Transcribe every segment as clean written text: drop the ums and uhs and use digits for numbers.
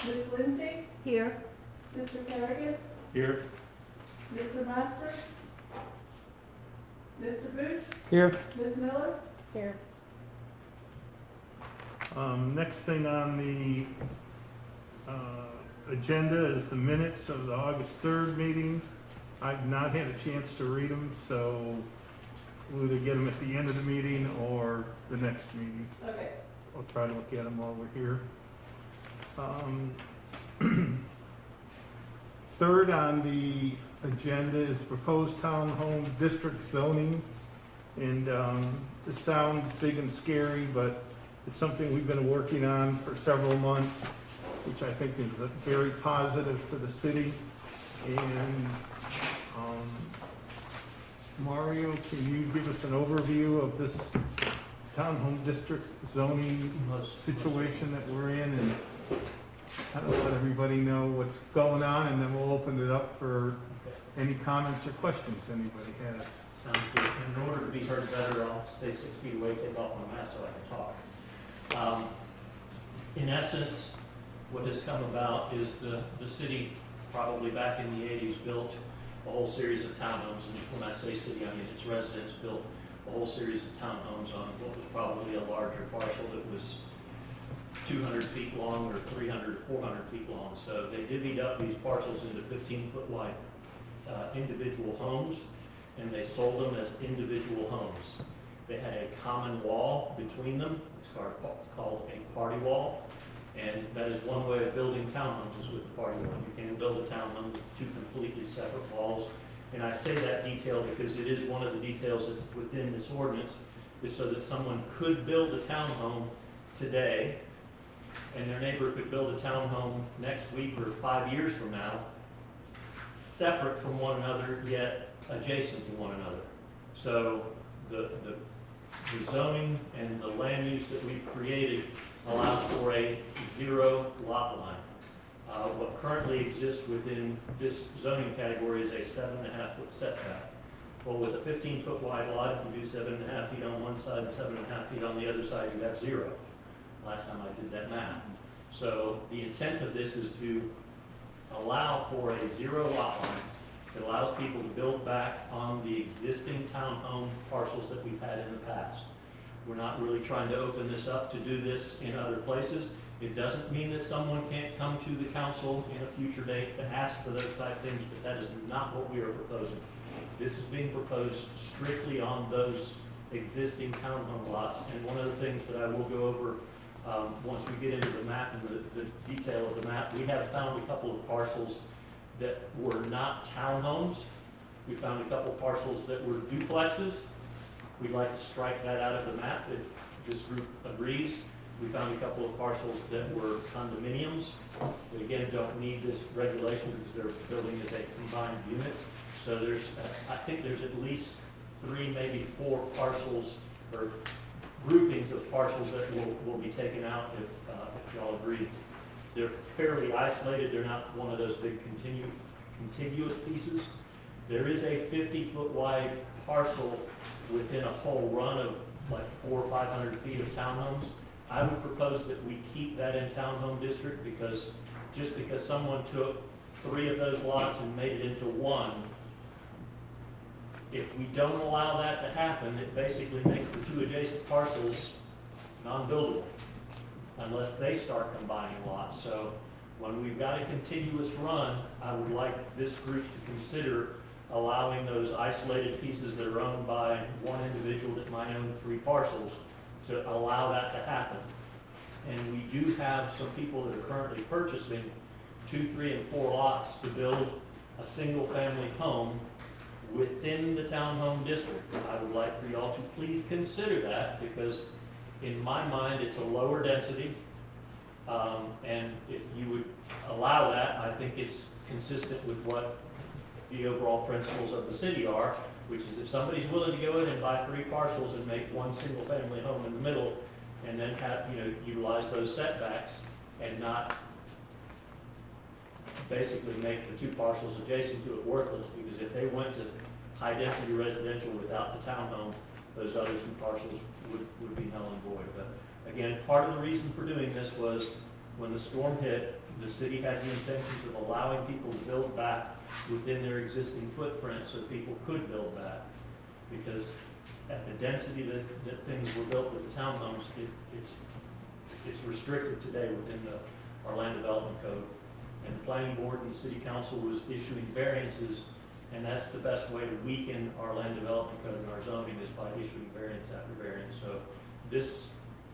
Ms. Lindsay, Here. Mr. Kerrigan, Here. Mr. Masters, Mr. Booth, Here. Ms. Miller, Here. Next thing on the agenda is the minutes of the August 3rd meeting. I've not had a chance to read them, so we'll either get them at the end of the meeting or the next meeting. okay. I'll try to look at them while we're here. Third on the agenda is proposed townhome district zoning. And this sounds big and scary, but it's something we've been working on for several months, which I think is very positive for the city. And Mario, can you give us an overview of this townhome district zoning situation that we're in, and kind of let everybody know what's going on, and then we'll open it up for any comments or questions anybody has. Sounds good. In order to be heard better, I'll stay 6 feet away, take off my mask so I can talk. In essence, what has come about is the city, probably back in the 80s, built a whole series of townhomes. And when I say city, I mean its residents built a whole series of townhomes on what was probably a larger parcel that was 200 feet long or 300 or 400 feet long. So they divvied up these parcels into 15-foot wide individual homes, and they sold them as individual homes. They had a common wall between them. It's called a party wall, and that is one way of building townhomes, is with a party wall. You can't build a townhome with two completely separate walls. And I say that detail because it is one of the details that's within this ordinance, is so that someone could build a townhome today, and their neighbor could build a townhome next week or 5 years from now, separate from one another, yet adjacent to one another. So the zoning and the land use that we've created allows for a zero lot line. What currently exists within this zoning category is a 7.5-foot setback. Well, with a 15-foot wide lot, if you do 7.5 feet on one side and 7.5 feet on the other side, you have zero. Last time I did that math. So the intent of this is to allow for a zero lot line. It allows people to build back on the existing townhome parcels that we've had in the past. We're not really trying to open this up to do this in other places. It doesn't mean that someone can't come to the council in a future date to ask for those type things, but that is not what we are proposing. This is being proposed strictly on those existing townhome lots. And one of the things that I will go over once we get into the map and the detail of the map, we have found a couple of parcels that were not townhomes. We found a couple of parcels that were duplexes. We'd like to strike that out of the map if this group agrees. We found a couple of parcels that were condominiums. We again don't need this regulation because their building is a combined unit. So there's, I think there's at least 3, maybe 4 parcels or groupings of parcels that will be taken out if y'all agree. They're fairly isolated. They're not one of those big contiguous pieces. There is a 50-foot wide parcel within a whole run of like 400 or 500 feet of townhomes. I would propose that we keep that in townhome district, because just because someone took 3 of those lots and made it into one, if we don't allow that to happen, it basically makes the 2 adjacent parcels non-buildable unless they start combining lots. So when we've got a contiguous run, I would like this group to consider allowing those isolated pieces that are owned by one individual that might own 3 parcels to allow that to happen. And we do have some people that are currently purchasing 2, 3, and 4 lots to build a single family home within the townhome district. I would like for y'all to please consider that, because in my mind, it's a lower density. And if you would allow that, I think it's consistent with what the overall principles of the city are, which is if somebody's willing to go in and buy 3 parcels and make one single family home in the middle, and then have, utilize those setbacks and not basically make the 2 parcels adjacent to it worthless, because if they went to high density residential without the townhome, those other 2 parcels would be null and void. But again, part of the reason for doing this was when the storm hit, the city had the intentions of allowing people to build back within their existing footprint so people could build back. Because at the density that things were built with the townhomes, it's restricted today within our land development code. And the planning board and the city council was issuing variances, and that's the best way to weaken our land development code and our zoning is by issuing variance after variance. So this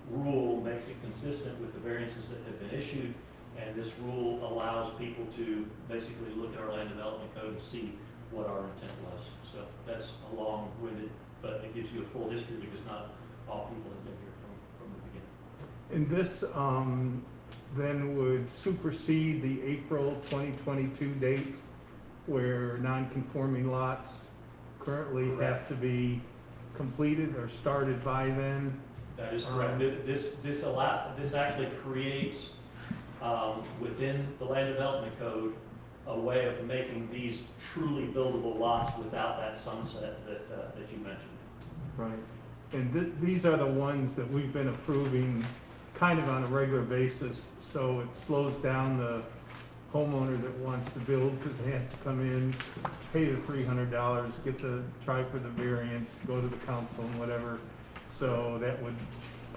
rule makes it consistent with the variances that have been issued, and this rule allows people to basically look at our land development code and see what our intent was. So that's a long-winded, but it gives you a full history because not all people have been here from the beginning. And this then would supersede the April 2022 date where non-conforming lots currently have Correct. to be completed or started by then. That is correct. This actually creates, within the land development code, a way of making these truly buildable lots without that sunset that you mentioned. Right. And these are the ones that we've been approving kind of on a regular basis, so it slows down the homeowner that wants to build because they have to come in, pay the $300, try for the variance, go to the council and whatever. So that would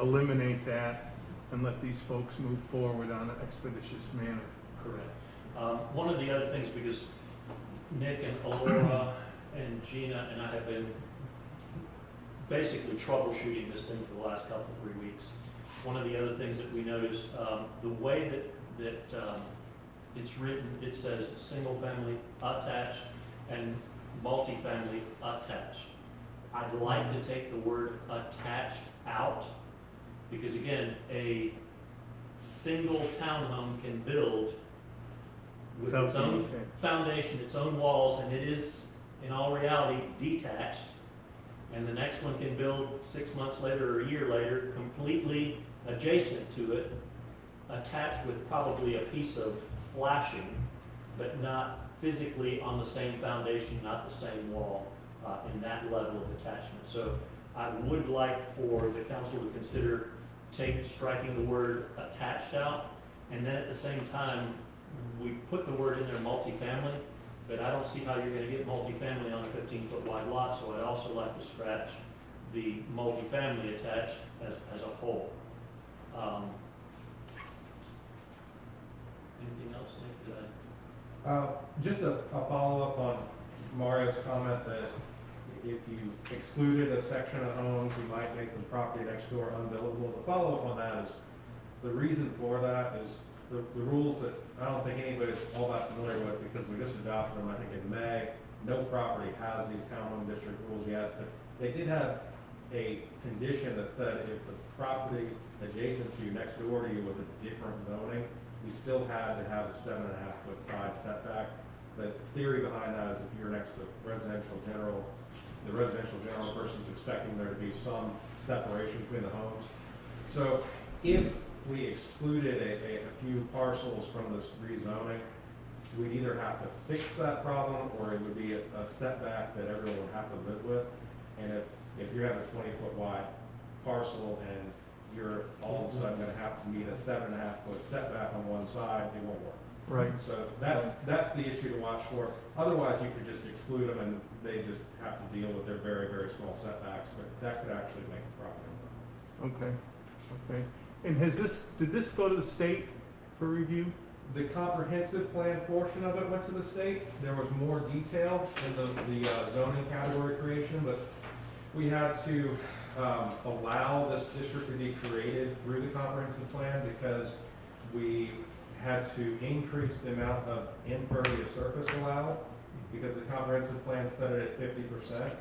eliminate that and let these folks move forward on an expeditious manner. Correct. One of the other things, because Nick and Alora and Gina and I have been basically troubleshooting this thing for the last couple, 3 weeks. One of the other things that we noticed, the way that it's written, it says single family attached and multifamily attached. I'd like to take the word attached out because again, a single townhome can build with its own foundation, its own walls, and it is in all reality detached. And the next one can build 6 months later or a year later, completely adjacent to it, attached with probably a piece of flashing, but not physically on the same foundation, not the same wall, in that level of attachment. So I would like for the council to consider striking the word attached out, and then at the same time, we put the word in there multifamily, but I don't see how you're gonna get multifamily on a 15-foot wide lot, so I'd also like to scratch the multifamily attached as a whole. Anything else, Nick, that Just a follow-up on Mario's comment that if you excluded a section of homes, you might make the property next door unbuildable. The follow-up on that is, the reason for that is the rules that I don't think anybody's all that familiar with because we just adopted them, I think in May. No property has these townhome district rules yet, but they did have a condition that said if the property adjacent to you, next door to you, was a different zoning, you still had to have a 7.5-foot side setback. The theory behind that is if you're next to the residential general person's expecting there to be some separation between the homes. So if we excluded a few parcels from this rezoning, we'd either have to fix that problem or it would be a setback that everyone would have to live with. And if you have a 20-foot wide parcel and you're all of a sudden gonna have to meet a 7.5-foot setback on one side, it won't work. Right. So that's the issue to watch for. Otherwise, you could just exclude them and they just have to deal with their very, very small setbacks, but that could actually make the property work. Okay, okay. And did this go to the state for review? The comprehensive plan portion of it went to the state. There was more detail in the zoning category creation, but we had to allow this district to be created through the comprehensive plan because we had to increase the amount of impervious surface allowed because the comprehensive plan set it at 50%,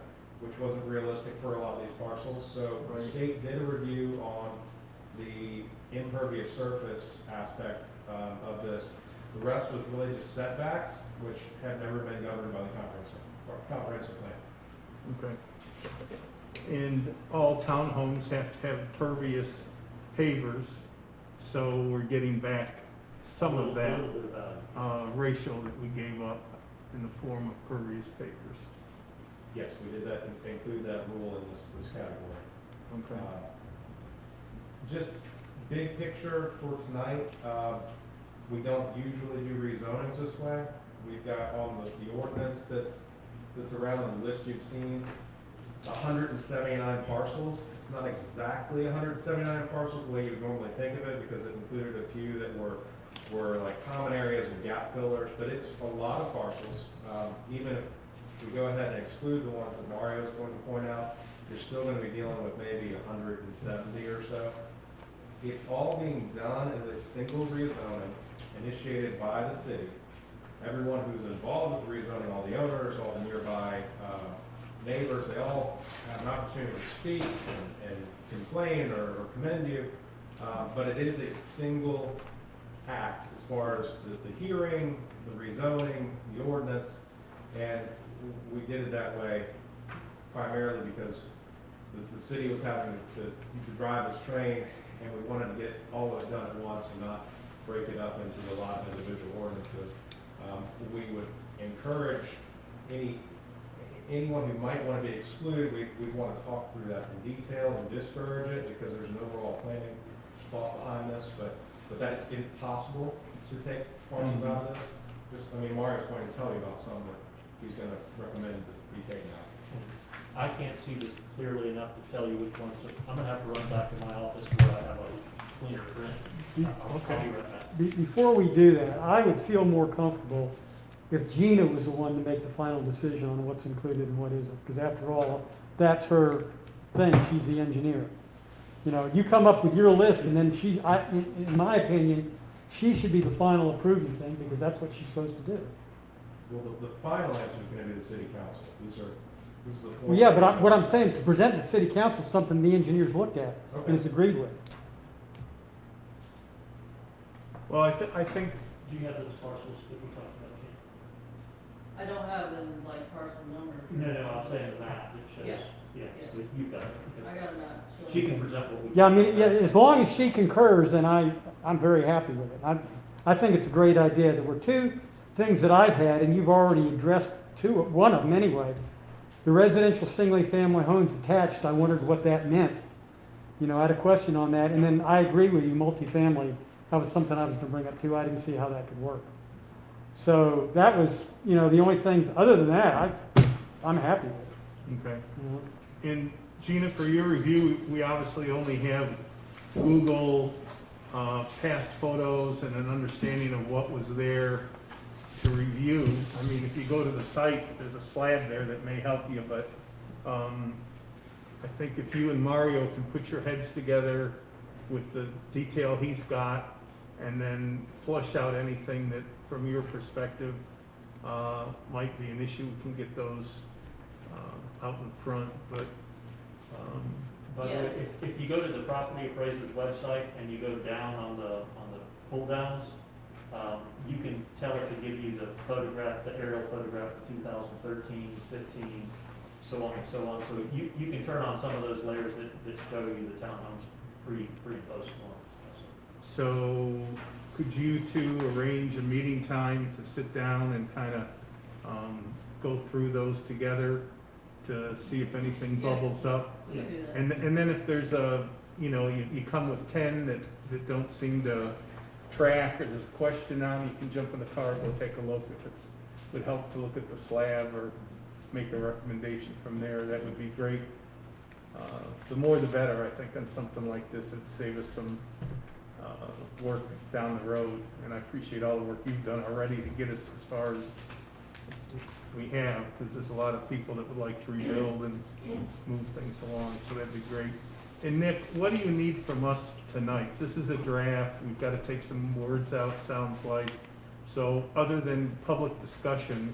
which wasn't realistic for a lot of these parcels. So the state did a review on the impervious surface aspect of this. The rest was really just setbacks, which had never been governed by the comprehensive plan. Okay. And all townhomes have to have pervious pavers, so we're getting back some of that a little bit about it. ratio that we gave up in the form of pervious pavers. Yes, we did that, include that rule in this category. Okay. Just big picture for tonight, we don't usually do rezonings this way. We've got on the ordinance that's around the list you've seen, 179 parcels. It's not exactly 179 parcels the way you would normally think of it, because it included a few that were like common areas and gap fillers, but it's a lot of parcels. Even if we go ahead and exclude the ones that Mario's going to point out, you're still gonna be dealing with maybe 170 or so. It's all being done as a single rezoning initiated by the city. Everyone who's involved with the rezoning, all the owners, all the nearby neighbors, they all have an opportunity to speak and complain or commend you. But it is a single act as far as the hearing, the rezoning, the ordinance, and we did it that way primarily because the city was having to drive this train, and we wanted to get all of it done at once and not break it up into a lot of individual ordinances. We would encourage anyone who might want to be excluded, we want to talk through that in detail and discourage it, because there's an overall planning thought behind this, but that it's possible to take parcels out of this. Just, I mean, Mario's going to tell you about some that he's going to recommend that be taken out. I can't see this clearly enough to tell you which ones, so I'm gonna have to run back to my office where I have a cleaner print. I'll be right back. Before we do that, I would feel more comfortable if Gina was the one to make the final decision on what's included and what isn't, because after all, that's her thing, she's the engineer. You know, you come up with your list, and then in my opinion, she should be the final approving thing, because that's what she's supposed to do. Well, the final answer is going to be the city council. This is the four. Well, yeah, but what I'm saying, to present to the city council is something the engineers looked at Okay. and is agreed with. Well, I think, Do you have those parcels that we talked about? I don't have them like parcel numbers. No, I'm saying the map that shows. Yeah. Yeah, so you've got it. I Okay. got them out. so- She can present what we. Yeah, I mean, yeah, as long as she concurs, then I'm very happy with it. I think it's a great idea. There were two things that I've had, and you've already addressed one of them anyway. The residential family homes attached, I wondered what that meant. You know, I had a question on that, and then I agree with you, multifamily, that was something I was gonna bring up too. I didn't see how that could work. So that was, you know, the only things, other than that, I'm happy with it. okay. you know. And Gina, for your review, we obviously only have Google past photos and an understanding of what was there to review. I mean, if you go to the site, there's a slab there that may help you, but I think if you and Mario can put your heads together with the detail he's got, and then flush out anything that, from your perspective, might be an issue, we can get those out in front, but, By the way, if you go to the property appraiser's website and you go down on the pull downs, you can tell it to give you the photograph, the aerial photograph of 2013, 15, so on and so on. So you can turn on some of those layers that show you the townhomes pre and post storm. so could you two arrange a meeting time to sit down and kind of go through those together to see if anything Yeah. bubbles up? We can do that. And then if there's you come with 10 that don't seem to track, or there's a question on, you can jump in the car and go take a look. If it would help to look at the slab or make a recommendation from there, that would be great. The more the better, I think, on something like this. It'd save us some work down the road, and I appreciate all the work you've done already to get us as far as we have, because there's a lot of people that would like to rebuild and move things along, so that'd be great. And Nick, what do you need from us tonight? This is a draft, we've got to take some words out, sounds like. So other than public discussion,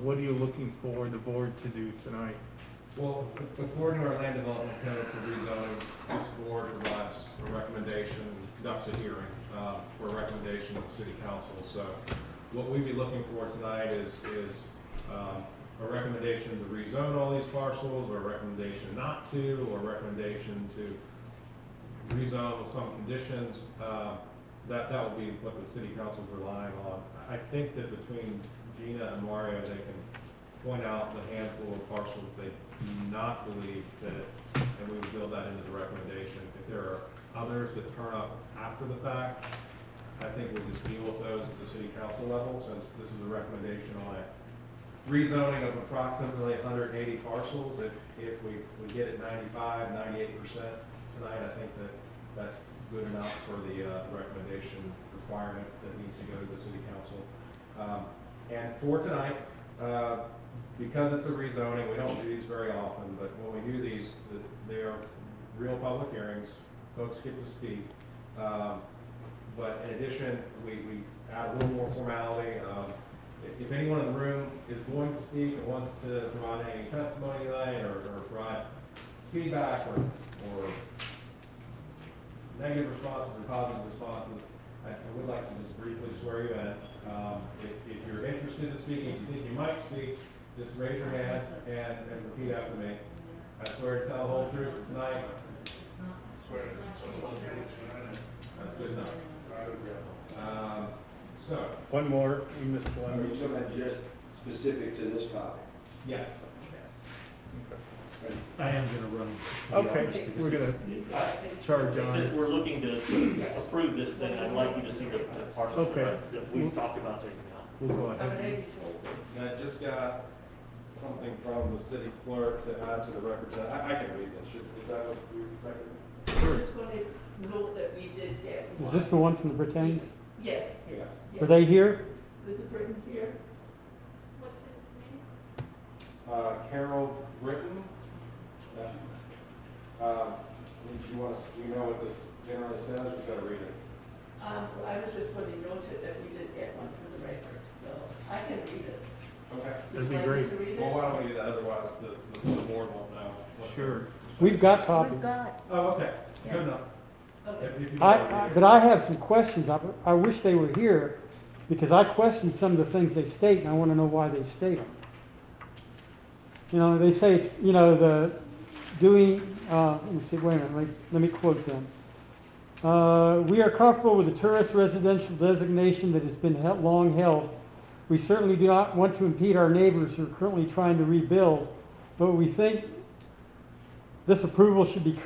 what are you looking for the board to do tonight? Well, according to our land development code for rezonings, this board provides a recommendation, conducts a hearing for a recommendation of the city council. So what we'd be looking for tonight is a recommendation to rezone all these parcels, or a recommendation not to, or a recommendation to rezone with some conditions. That would be what the city council's relying on. I think that between Gina and Mario, they can point out the handful of parcels they do not believe that and we would build that into the recommendation. If there are others that turn up after the fact, I think we'll just deal with those at the city council level, since this is a recommendation on a rezoning of approximately 180 parcels. If we get it 95, 98% tonight, I think that's good enough for the recommendation requirement that needs to go to the city council. And for tonight, because it's a rezoning, we don't do these very often, but when we do these, they are real public hearings. Folks get to speak. But in addition, we add a little more formality. If anyone in the room is going to speak and wants to provide any testimony tonight, or provide feedback or negative responses or positive responses, I would like to just briefly swear you in. If you're interested in speaking, if you think you might speak, just raise your hand and repeat after me. I swear to tell the whole truth tonight. That's good enough. So, One more, we missed Are one. you talking about just specific to this topic? yes. I am gonna run. Okay, we're gonna charge on Since it. we're looking to approve this thing, I'd like you to see the parcels Okay. that we've talked about taking out. We'll go ahead. And I just got something from the city clerk to add to the record. I can read this. Is that what you expected? Just want to note that we did get one. Is this the one from the Britains? Yes. Yes. Are they here? Mr. Britton's here. What's the name? Carol Britton. Yeah. Do you know what this generally says? You gotta read it. I was just going to note it that we did get one for the record, so I can read it. Okay. That'd be Would you like me great. to read it? Well, why don't we do that? Otherwise, the board won't know. Sure. We've got copies. Oh, okay. Good enough. Okay. If you But I have some questions. I wish they were here, because I question some of the things they state, and I want to know why they state them. You know, they say it's, you know, let me see, wait a minute, let me quote them. We are comfortable with the tourist residential designation that has been long held. We certainly do not want to impede our neighbors who are currently trying to rebuild, but we think this approval should be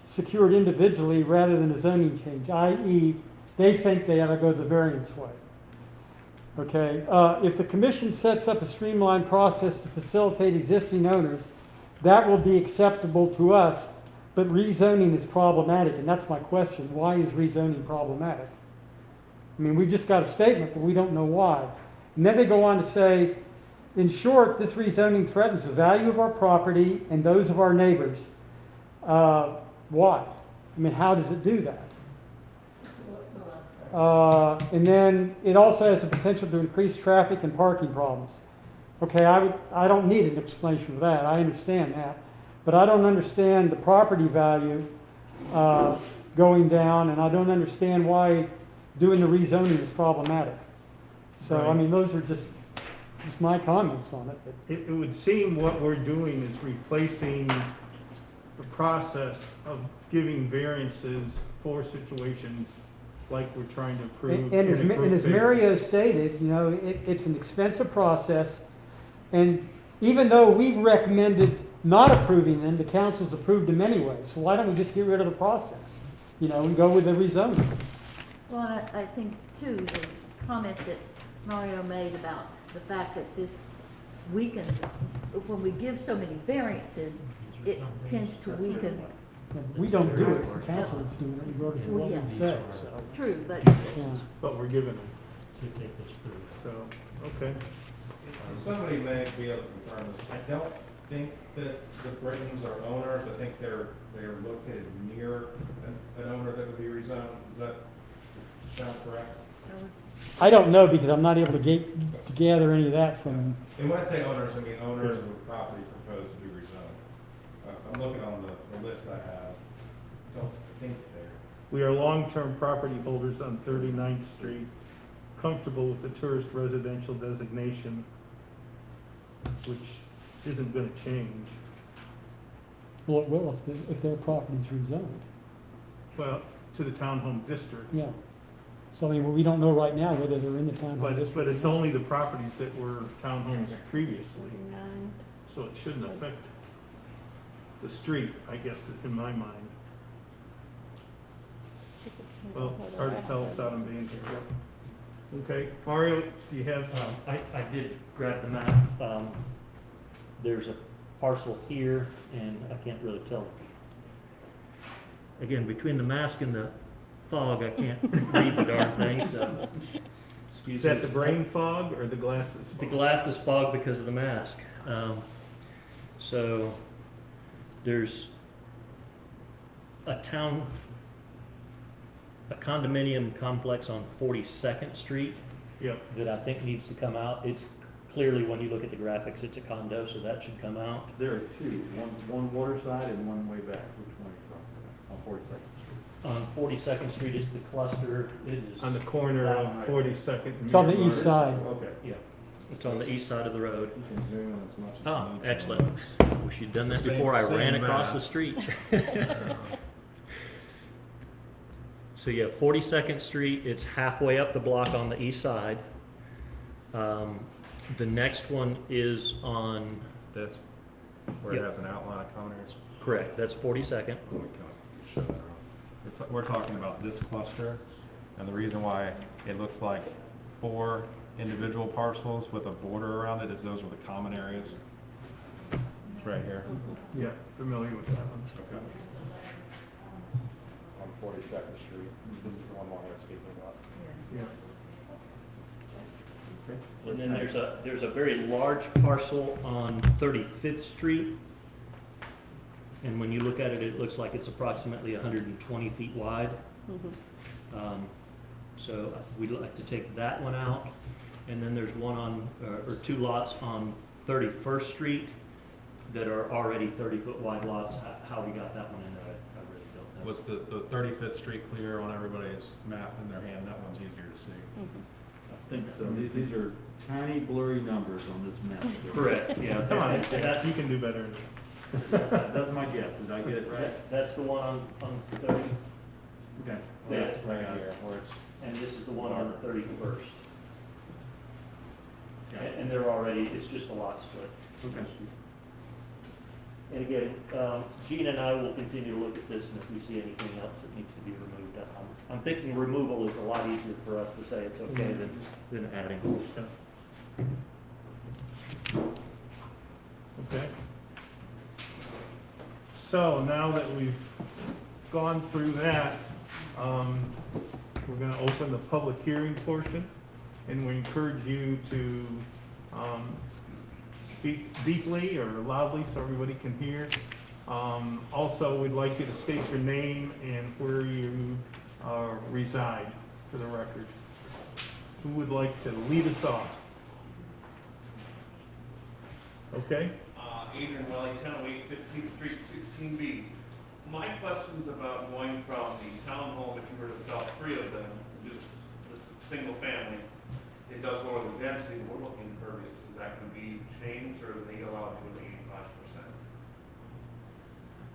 secured individually rather than a zoning change, i.e., they think they ought to go the variance way. Okay, if the commission sets up a streamlined process to facilitate existing owners, that will be acceptable to us, but rezoning is problematic, and that's my question. Why is rezoning problematic? I mean, we've just got a statement, but we don't know why. And then they go on to say, in short, this rezoning threatens the value of our property and those of our neighbors. Why? I mean, how does it do that? And then it also has the potential to increase traffic and parking problems. Okay, I don't need an explanation of that. I understand that. But I don't understand the property value going down, and I don't understand why doing the rezoning is problematic. So, I Right. mean, those are just my comments on it. It would seem what we're doing is replacing the process of giving variances for situations like we're trying to approve. And in as, a group and as basis. Mario stated, you know, it's an expensive process. And even though we've recommended not approving them, the council's approved them anyway. So why don't we just get rid of the process? You know, and go with the rezoning? Well, I think too, the comment that Mario made about the fact that this weakens, when we give so many variances, it tends to weaken. We don't do it, it's the council that's doing it, regardless of what Well, we yeah. say, so. True, but Yeah. But we're giving them, To take this through. so, okay. Somebody may be able to confirm this. I don't think that the Britons are owners. I think they're located near an owner that would be rezoned. Does that sound correct? I don't know, because I'm not able to gather any of that from, And when I say owners, I mean owners of a property proposed to be rezoned. I'm looking on the list I have. Don't think they're. We are long-term property holders on 39th Street, comfortable with the tourist residential designation, which isn't gonna change. well, if their property's rezoned, Well, to the townhome district, yeah. So, I mean, we don't know right now whether they're in the town. but it's only the properties that were townhomes previously, so it shouldn't affect the street, I guess, in my mind. Well, it's hard to tell without him being here. Okay, Mario, do you have, I did grab the map. There's a parcel here, and I can't really tell. Again, between the mask and the fog, I can't read the darn thing, so. Excuse is that me. the brain fog or the glasses? The fog? glasses fog because of the mask. So there's a condominium complex on 42nd Street Yep, that I think needs to come out. It's clearly, when you look at the graphics, it's a condo, so that should come out. There are two, one water side and one way back. Which one are you talking about? On 42nd Street? On 42nd Street, it's the cluster. It is. on the corner that of one right 42nd. It's on the Miramar. east side. Okay. Yeah, it's on the east side of the road. You can zoom in as much as you Oh, need to. excellent. Wish you'd done that Same- before I same ran across map. the street. So yeah, 42nd Street, it's halfway up the block on the east side. The next one is on, This, where it Yep. has an outline of Conyers. correct, that's 42nd. Oh my God, show that around. We're talking about this cluster, and the reason why it looks like 4 individual parcels with a border around it is those are the common areas. It's right here. Yeah, familiar with that one. Okay. On 42nd Street, this is the one I was speaking about. Yeah. And then there's a very large parcel on 35th Street. And when you look at it, it looks like it's approximately 120 feet wide. So we'd like to take that one out. And then there's one on, or 2 lots on 31st Street that are already 30-foot wide lots. How we got that one in there, I really don't know. Was the 35th Street clear on everybody's map in their hand? That one's easier to see. I think so. These are tiny blurry numbers on this map. Correct, yeah. Come on, And that's, you can do better. That's my guess. Did I get it right? that's the one on 30, Okay. Yeah. Right here, where it's, and this is the one on the 31st. And they're already, it's just a lot split. Okay. And again, Gina and I will continue to look at this, and if we see anything else that needs to be removed, I'm thinking removal is a lot easier for us to say it's okay than adding. Okay. So now that we've gone through that, we're gonna open the public hearing portion, and we encourage you to, speak deeply or loudly so everybody can hear. Also, we'd like you to state your name and where you, reside for the record. Who would like to lead us off? Okay? Adrian Welly, 1008 15th Street, 16B. My question's about going from the townhome, if you were to sell 3 of them, just a single family, it does lower the density, we're looking impervious. Is that going to be changed, or are they allowed to go to 85%?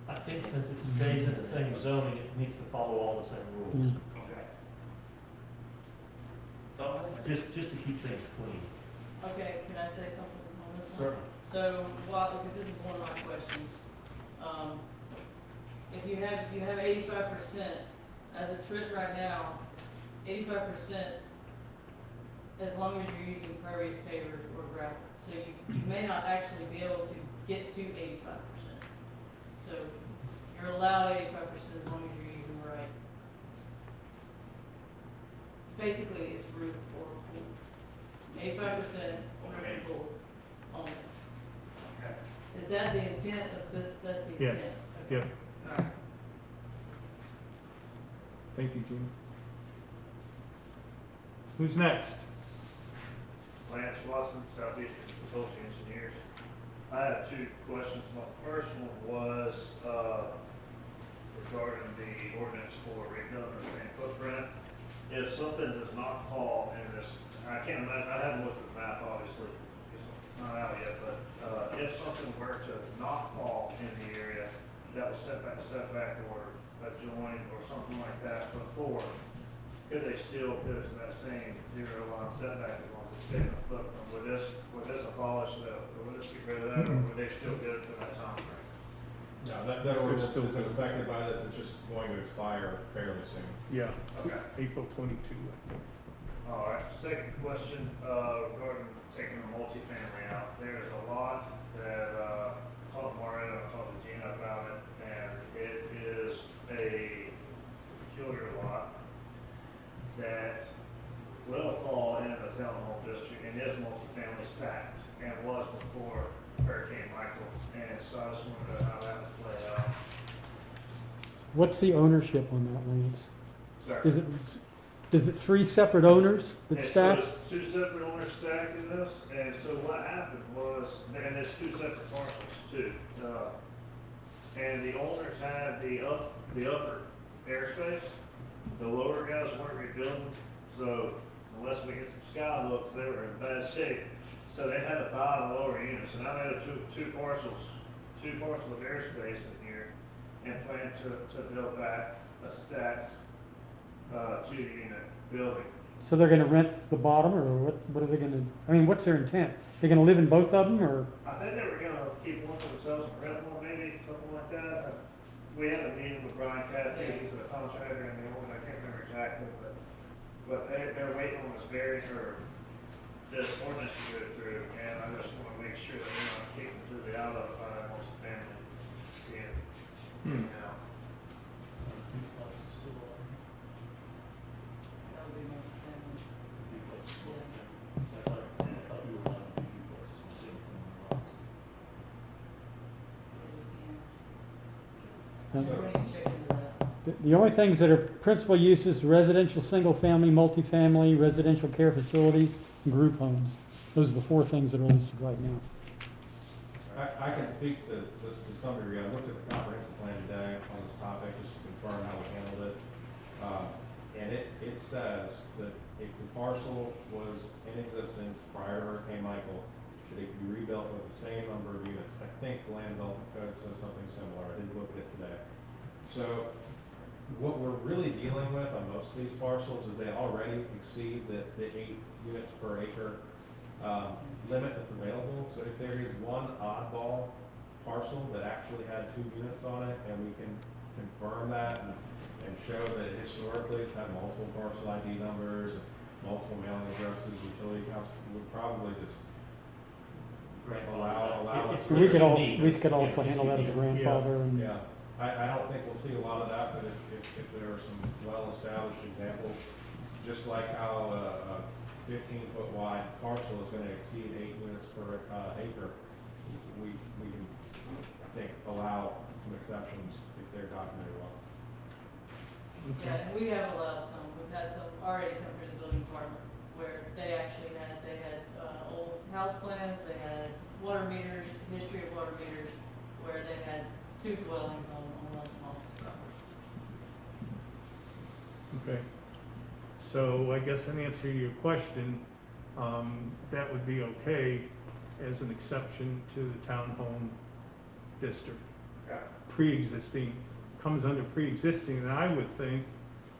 I think since it stays in the same zoning, it needs to follow all the same rules. Okay. Just to keep things clean. Okay, can I say something on this one? Certainly. So, because this is one of my questions, if you have 85%, as a trend right now, 85%, as long as you're using pervious pavers or gravel. So you may not actually be able to get to 85%. So you're allowed 85% as long as you're using the right. Basically, it's roof or pool. 85% roof Okay. and pool only. Okay. Is that the intent of this? That's the Yes. intent? Okay. Yep. All right. Thank you, Gene. Who's next? Lance Watson, Southeastern Consulting Engineers. I have 2 questions. My first one was regarding the ordinance for rebuilding the same footprint. If something does not fall in this, I can't imagine, I haven't looked at the map, obviously, it's not out yet, but if something were to not fall in the area that was setback or adjoined or something like that before, could they still put it to that same 0 line setback as long as it's staying in the footprint? Would this abolish that, or would this get rid of that, or would they still get it to that time frame? No, that ordinance still isn't good. affected by this, it's just going to expire fairly soon. Yeah, Okay. April 22, I think. All right, second question, regarding taking the multifamily out. There's a lot that, I talked to Mario, I talked to Gina about it, and it is a peculiar lot that will fall into the townhome district and is multifamily stacked, and was before Hurricane Michael. And so I just wondered how that would play out. What's the ownership on that, Lance? Sorry. Is it three separate owners that And so stack? there's two separate owners stacked in this, and so what happened was, and there's two separate parcels too. And the owners had the upper airspace, the lower guys weren't rebuilding, so unless we get some sky looks, they were in bad shape. So they had to buy the lower units, so now they have two parcels of airspace in here, and plan to build back a stacked, 2-unit building. So they're gonna rent the bottom, or what are they gonna, I mean, what's their intent? They're gonna live in both of them, or? I think they were gonna keep one for themselves and rent one, maybe, something like that. We had a meeting with Brian Cassidy, he's a contractor, and the owner, I can't remember exactly, but they're waiting on this this ordinance to go through, and I just wanna make sure that we're not kicking through the out of, multifamily. Hmm. Yeah. That would be multifamily. We're gonna check into that. The only things that are principal uses, residential, single-family, multifamily, residential care facilities, and group homes. Those are the four things that are listed right now. I can speak to this to some degree. I looked at the comprehensive plan today on this topic, just to confirm how we handled it. And it says that if the parcel was in existence prior to Hurricane Michael, that it could be rebuilt with the same number of units. I think the land development code says something similar. I did look at it today. So what we're really dealing with on most of these parcels is they already exceed the 8 units per acre limit that's available. So if there is one oddball parcel that actually had 2 units on it, and we can confirm that and show that historically it's had multiple parcel ID numbers, multiple mailing addresses, utility accounts, would probably just allow. It's We could also, unique. we could also Yeah, handle that as a grandfather and. Yeah, I don't think we'll see a lot of that, but if there are some well-established examples, just like how a 15-foot wide parcel is gonna exceed 8 units per acre, we can, I think, allow some exceptions if they're documented well. Yeah, and we have allowed some, we've had some already come through the building department where they had old house plans, they had water meters, history of water meters, where they had 2 dwellings on one small property. Okay. So I guess in answer to your question, that would be okay as an exception to the townhome district. Okay. Pre-existing, comes under pre-existing, and I would think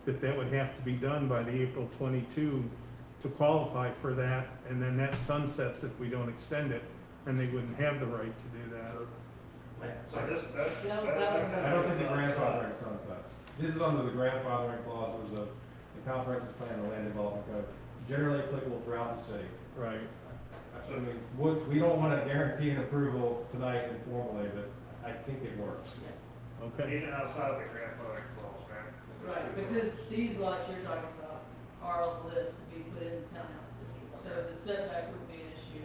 that that would have to be done by the April 22 to qualify for that, and then that sunsets if we don't extend it, and they wouldn't have the right to do that. So this, that. I don't think the grandfathering sunsets. This is under the grandfathering clauses of the comprehensive plan and the land development code, generally applicable throughout the city. Right. I mean, we don't want to guarantee an approval tonight informally, but I think it works. Okay. Even outside of the grandfathering clause, right? Right, because these lots you're talking about are on the list to be put in the townhouse district, so the setback would be an issue.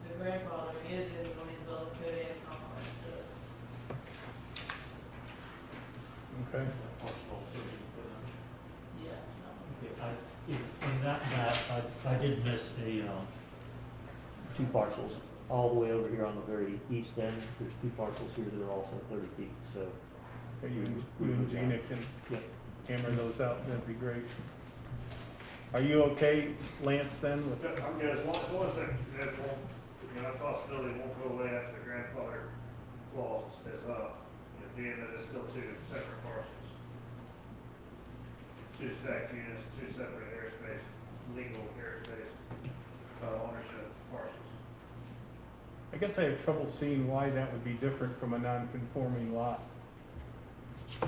The grandfathering is in the land development code and comprehensive, so. Okay. Yeah. Okay, in that map, I did miss two parcels, all the way over here on the very east end. There's 2 parcels here that are also 30 feet, so. Okay, you and Gina can Yep. hammer those out, that'd be great. Are you okay, Lance, then? with- I'm good, as long as that won't, that possibility won't go away after the grandfather clause is up, being that it's still 2 separate parcels. 2 stacked units, 2 separate airspace, legal airspace, ownership parcels. I guess I have trouble seeing why that would be different from a non-conforming lot. Yeah,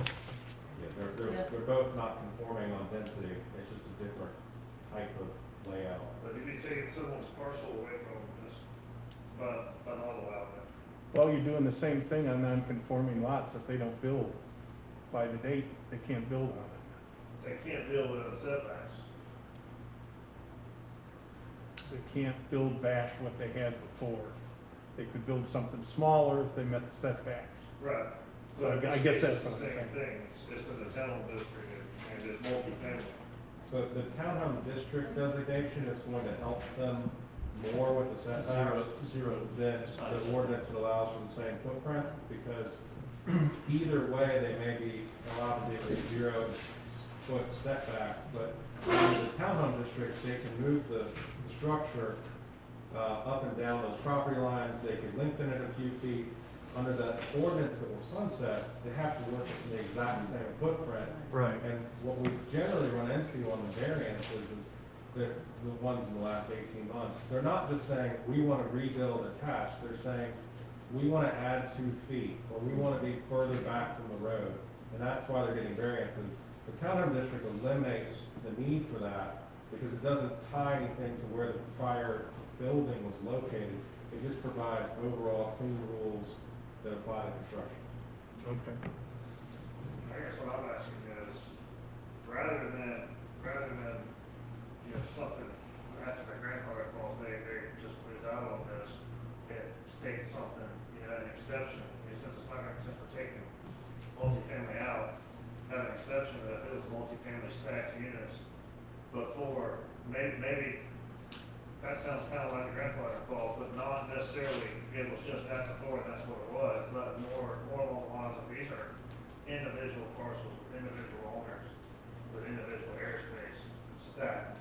Yeah. they're both not conforming on density, it's just a different type of layout. But you'd be taking someone's parcel away from them just by not allowing it. Well, you're doing the same thing on non-conforming lots. If they don't build by the date, they can't build on it. They can't deal with the setbacks. They can't build back what they had before. They could build something smaller if they met the setbacks. Right. So I guess that's what I'm the same saying. thing, it's in the town district, and it's multi-family. So the townhome district designation is going to help them more with the setbacks Zero. than the ordinance that allows for the same footprint, because either way, they may be allowed to do a 0-foot setback, but in the townhome district, they can move the structure up and down those property lines, they can lengthen it a few feet. Under the ordinance that will sunset, they have to work in the exact same footprint. Right. And what we generally run into on the variances is the ones in the last 18 months, they're not just saying, we want to rebuild attached, they're saying, we want to add 2 feet, or we want to be further back from the road, and that's why they're getting variances. The townhome district eliminates the need for that, because it doesn't tie anything to where the prior building was located, it just provides overall clean rules that apply to construction. Okay. I guess what I'm asking is, rather than, you know, something, after the grandfather clause, they just was out on this, it states something, you know, an exception, since it's not gonna, since we're taking multifamily out, have an exception that if it was multifamily stacked units before, maybe that sounds kind of like the grandfather clause, but not necessarily it was just that before and that's what it was, but more along the lines of these are individual parcels, with individual owners, with individual airspace stacked.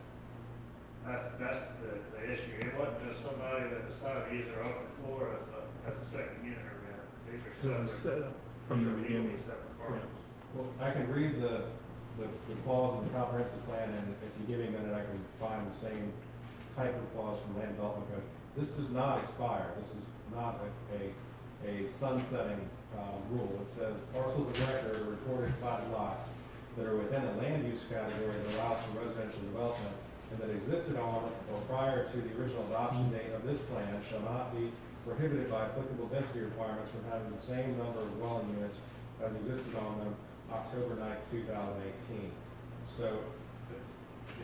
That's the issue. It wasn't just somebody that decided to use their open floor as a second unit or that. These are So it's separate. set up from the these are legally beginning. separate parcels. Well, I can read the clause in the comprehensive plan, and if you give me a minute, I can find the same type of clause from land development code. This does not expire, this is not a sunsetting, rule. It says parcels of record are recorded platted lots that are within a land use category that allows for residential development and that existed on or prior to the original adoption date of this plan shall not be prohibited by applicable density requirements from having the same number of dwelling units as existed on them October 9th, 2018. So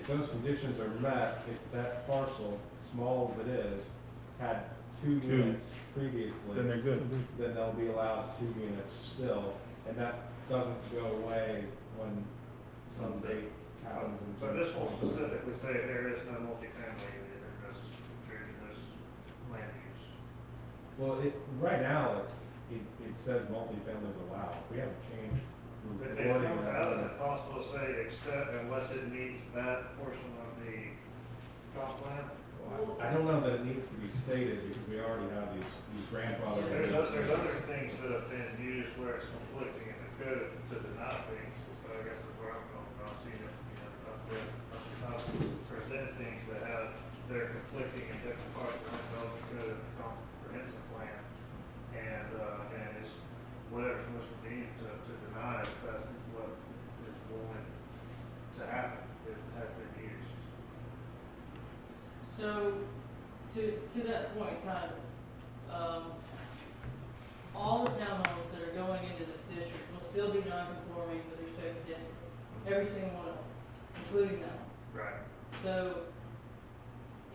if those conditions are met, if that parcel, small as it is, had 2 Two. units previously, Then they're good. then they'll be allowed 2 units still, and that doesn't go away when some date happens. in So this will 2024. specifically say there is no multifamily in this land use. Well, right now, it says multifamily is allowed. We haven't changed. the If it wording comes of out, is that. it possible to say except unless it meets that portion of the comp plan? Well, I don't know that it needs to be stated because we already have these grandfather. There's other things that have been used where it's conflicting and it could to deny things, but I guess that's where I'm going, I've seen it, you know, I've presented things that have, they're conflicting in different parts of the development code and the comprehensive plan. And it's whatever's most convenient to deny if that's what is going to happen, it has been used. So, to that point, kind of, all the townhomes that are going into this district will still be non-conforming with respect to density. Every single one of them, including that one. Right. So,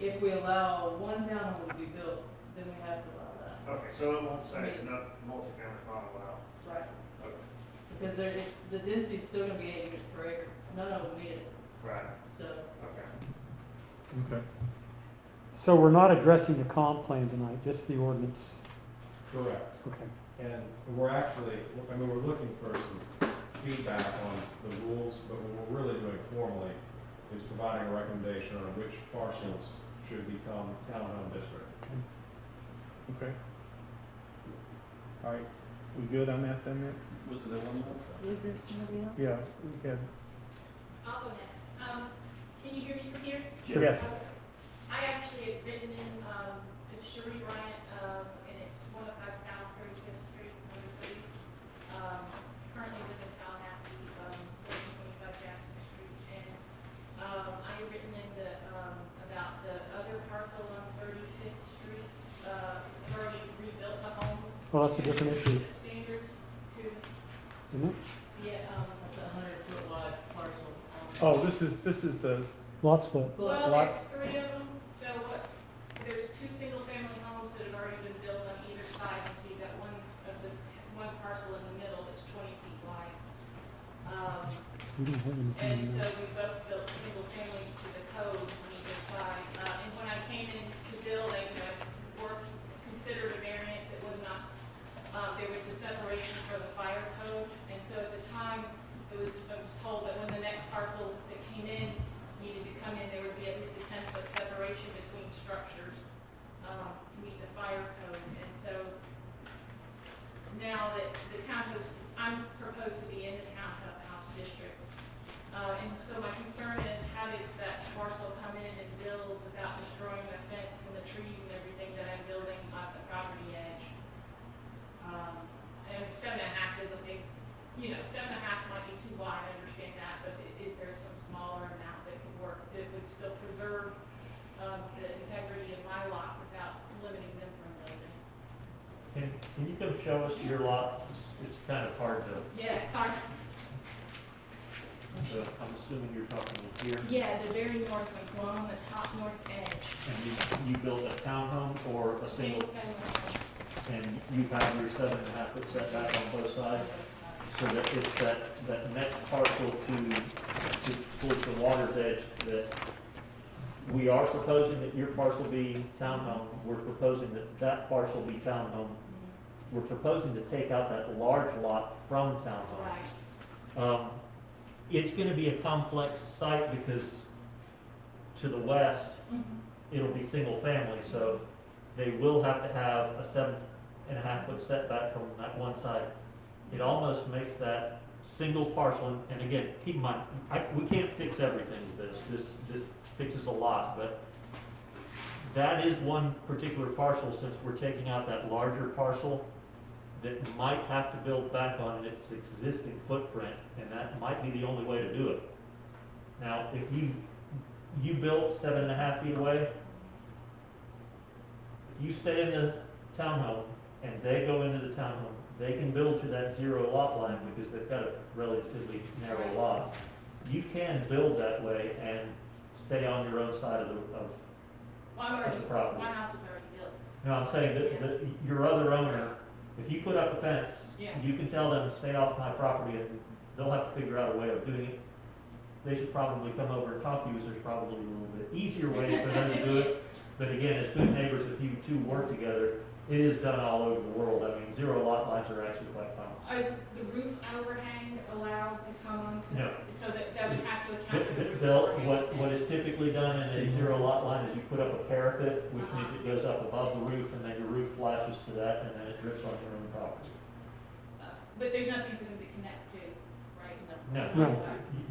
if we allow one townhome to be built, then we have to allow that. Okay, so it won't say I mean- no multifamily not allowed. Right. Okay. Because the density's still gonna be 8 units per acre. None of them meet it, Right, so. okay. Okay. So we're not addressing the comp plan tonight, just the ordinance. Correct. Okay. And we're actually, I mean, we're looking for some feedback on the rules, but what we're really doing formally is providing a recommendation on which parcels should become townhome district. Okay. All right, we good on that then, Nick? Was it that one more? Was there somebody else? Yeah, we had, I'll go next. Can you hear me from here? yes. I actually had written in, Cherie Bryant, Well, that's a different issue, The standards to, isn't it? yeah, That's a 100-foot wide parcel. Oh, this is the, Lot split. well, Lot- there's 3 of them, so what, there's 2 single-family homes that have already been built on either side, and so you've got one parcel in the middle that's 20 feet wide. We don't have anything And in so there. we both built single family to the code on either side. And when I came in to build, I considered a variance, it was not, there was the separation for the fire code. And so at the time, I was told that when the next parcel that came in needed to come in, there would be at least a 10-foot separation between structures, to meet the fire code. And so now that the townhouse, I'm proposed to be in the townhouse district. And so my concern is, how does that parcel come in and build without destroying the fence and the trees and everything that I'm building at the property edge? And 7.5 is a big, 7.5 might be too wide, I understand that, but is there some smaller amount that could work that would still preserve the integrity of my lot without limiting them from building? Can you come show us your lot? It's kind of hard to, Yeah, it's hard. so I'm assuming you're talking here. Yeah, the very north one's one on the top north edge. And you built a townhome or a single, Family home. and you have your 7.5-foot setback on both sides? So that it's that next parcel towards the water's edge that we are proposing that your parcel be townhome. We're proposing that parcel be townhome. We're proposing to take out that large lot from townhome. Right. It's gonna be a complex site because to the west, Mhm. it'll be single family, so they will have to have a 7.5-foot setback from that one side. It almost makes that single parcel, and again, keep in mind, we can't fix everything with this. This fixes a lot, but that is one particular parcel, since we're taking out that larger parcel, that might have to build back on its existing footprint, and that might be the only way to do it. Now, if you built 7.5 feet away, if you stay in the townhome and they go into the townhome, they can build to that 0 lot line because they've got a relatively narrow lot. You can build that way and stay on your own side of the, Well, I'm already, property. my house is already built. no, I'm saying that your other owner, if you put up a fence, Yeah. you can tell them to stay off my property, and they'll have to figure out a way of doing it. They should probably come over and talk to you, so there's probably a little bit easier ways for them to do it. But again, as good neighbors, if you two work together, it is done all over the world. I mean, 0 lot lines are actually quite common. Is the roof overhang allowed to come on? No. So that would have to account for the roof They'll, overhang? what is typically done in a 0 lot line is you put up a parapet, which Uh-huh. means it goes up above the roof, and then your roof flashes to that, and then it drips on your own property. But there's nothing for them to connect to, right? No, No.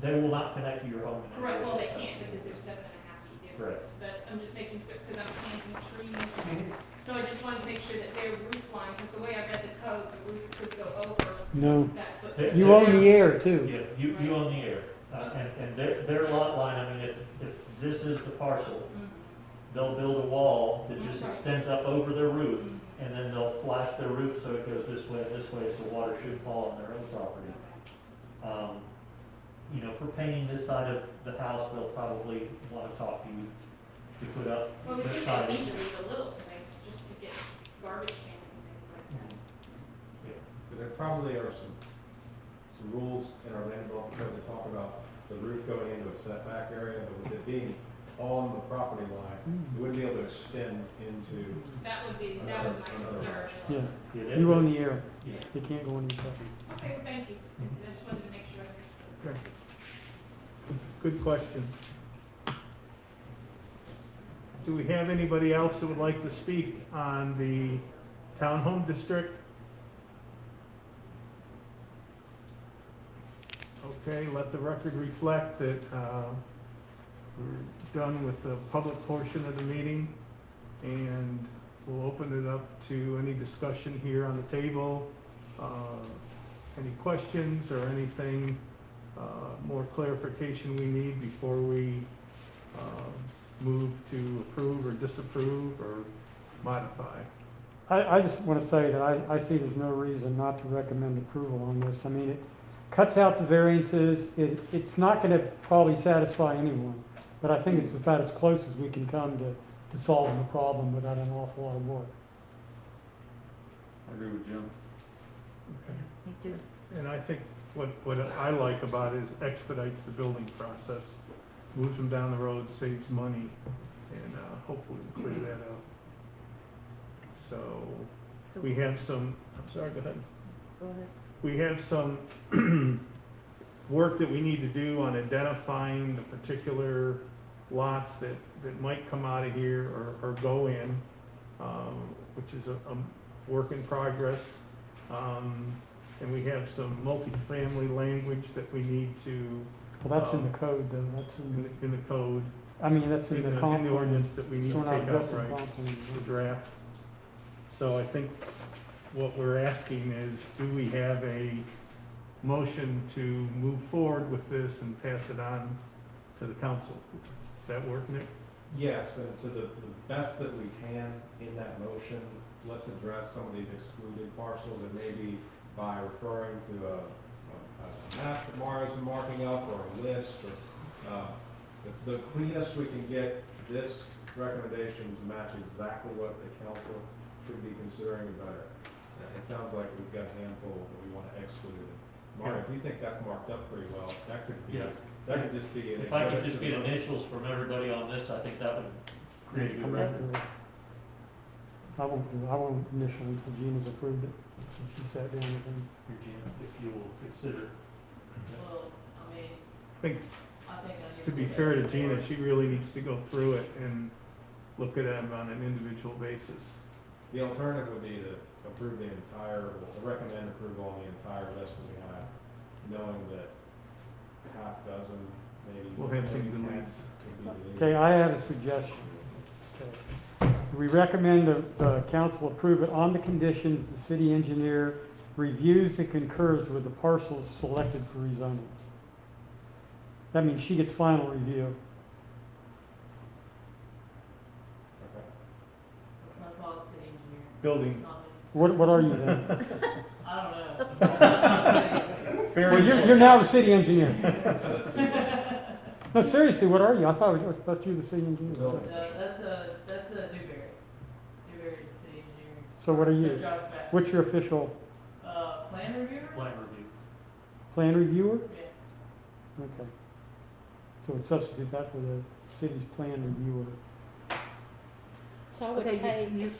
they will not connect to your home. in any Correct, way, well, they shape, or can't form. because there's 7.5 feet difference. Correct. But I'm just making sure, because I'm planting trees. So I just wanted to make sure that their roof line, because the way I read the code, the roof could go over No, that footprint. you own the air too. Yeah, you own the air, and their lot line, I mean, if this is the parcel, Mhm. they'll build a wall that just Okay. extends up over their roof, and then they'll flash their roof so it goes this way and this way, so water should fall on their own property. For painting this side of the house, they'll probably wanna talk to you to put up Well, we the think they siding. need to leave a little space just to get garbage cans and things like that. But there probably are some rules in our land development code that talk about the roof going into a setback area, but with it being on the property line, you wouldn't be able to extend into. That was my concern. Yeah, Yeah, you own the air. Yeah. You can't go any further. Okay, well, thank you. I just wanted to make sure I understood. good question. Do we have anybody else that would like to speak on the townhome district? Okay, let the record reflect that we're done with the public portion of the meeting, and we'll open it up to any discussion here on the table. Any questions or anything, more clarification we need before we move to approve or disapprove or modify? I just want to say that I see there's no reason not to recommend approval on this. I mean, it cuts out the variances. It's not going to probably satisfy anyone, but I think it's about as close as we can come to solving the problem without an awful lot of work. I agree with Jim. Me too. And I think what I like about it is expedites the building process, moves them down the road, saves money, and hopefully we'll clear that up. So So, we have some, I'm sorry, go ahead. go ahead. We have some work that we need to do on identifying the particular lots that might come out of here or go in, which is a work in progress. And we have some multifamily language that we need to, Well, that's in the code, though. That's in the code, I mean, that's in the comp plan. ordinance that we need So to we're not take out, addressing right, comp plan. the draft. So I think what we're asking is, do we have a motion to move forward with this and pass it on to the council? Does that work, Nick? Yes, and to the best that we can in that motion, let's address some of these excluded parcels, and maybe by referring to a map that Mario's been marking up, or a list, or the cleanest we can get this recommendation to match exactly what the council should be considering, the better. It sounds like we've got a handful that we want to exclude. Mario, if you think that's marked up pretty well, that could be, Yeah. that could just be an If I could exhibit just to get the motion. initials from everybody on this, I think that would create a good record. I won't initial until Gina's approved it. She sat down with him. Regina, if you will consider. Well, I mean, I think, I think I need to be look at fair to it Gina, more. she really needs to go through it and look at them on an individual basis. The alternative would be to approve the entire, or recommend approval on the entire list that we have, knowing that half dozen, maybe. We'll have some maybe 10 deletes. could be deleted. Okay, I have a suggestion. Okay. We recommend the council approve it on the condition that the city engineer reviews and concurs with the parcels selected for rezoning. That means she gets final review. Okay. It's not called city engineer. Building. It's not me. What are you then? I don't know. Well, you're now the city engineer. No, seriously, what are you? I thought you were the city engineer. Building. That's a Dewberry. Dewberry is the city engineer. So what are So you? Josh Baxter. What's your official Plan reviewer? Plan review. plan reviewer? Yeah. Okay. So we'd substitute that for the city's plan reviewer. So I would Okay, take,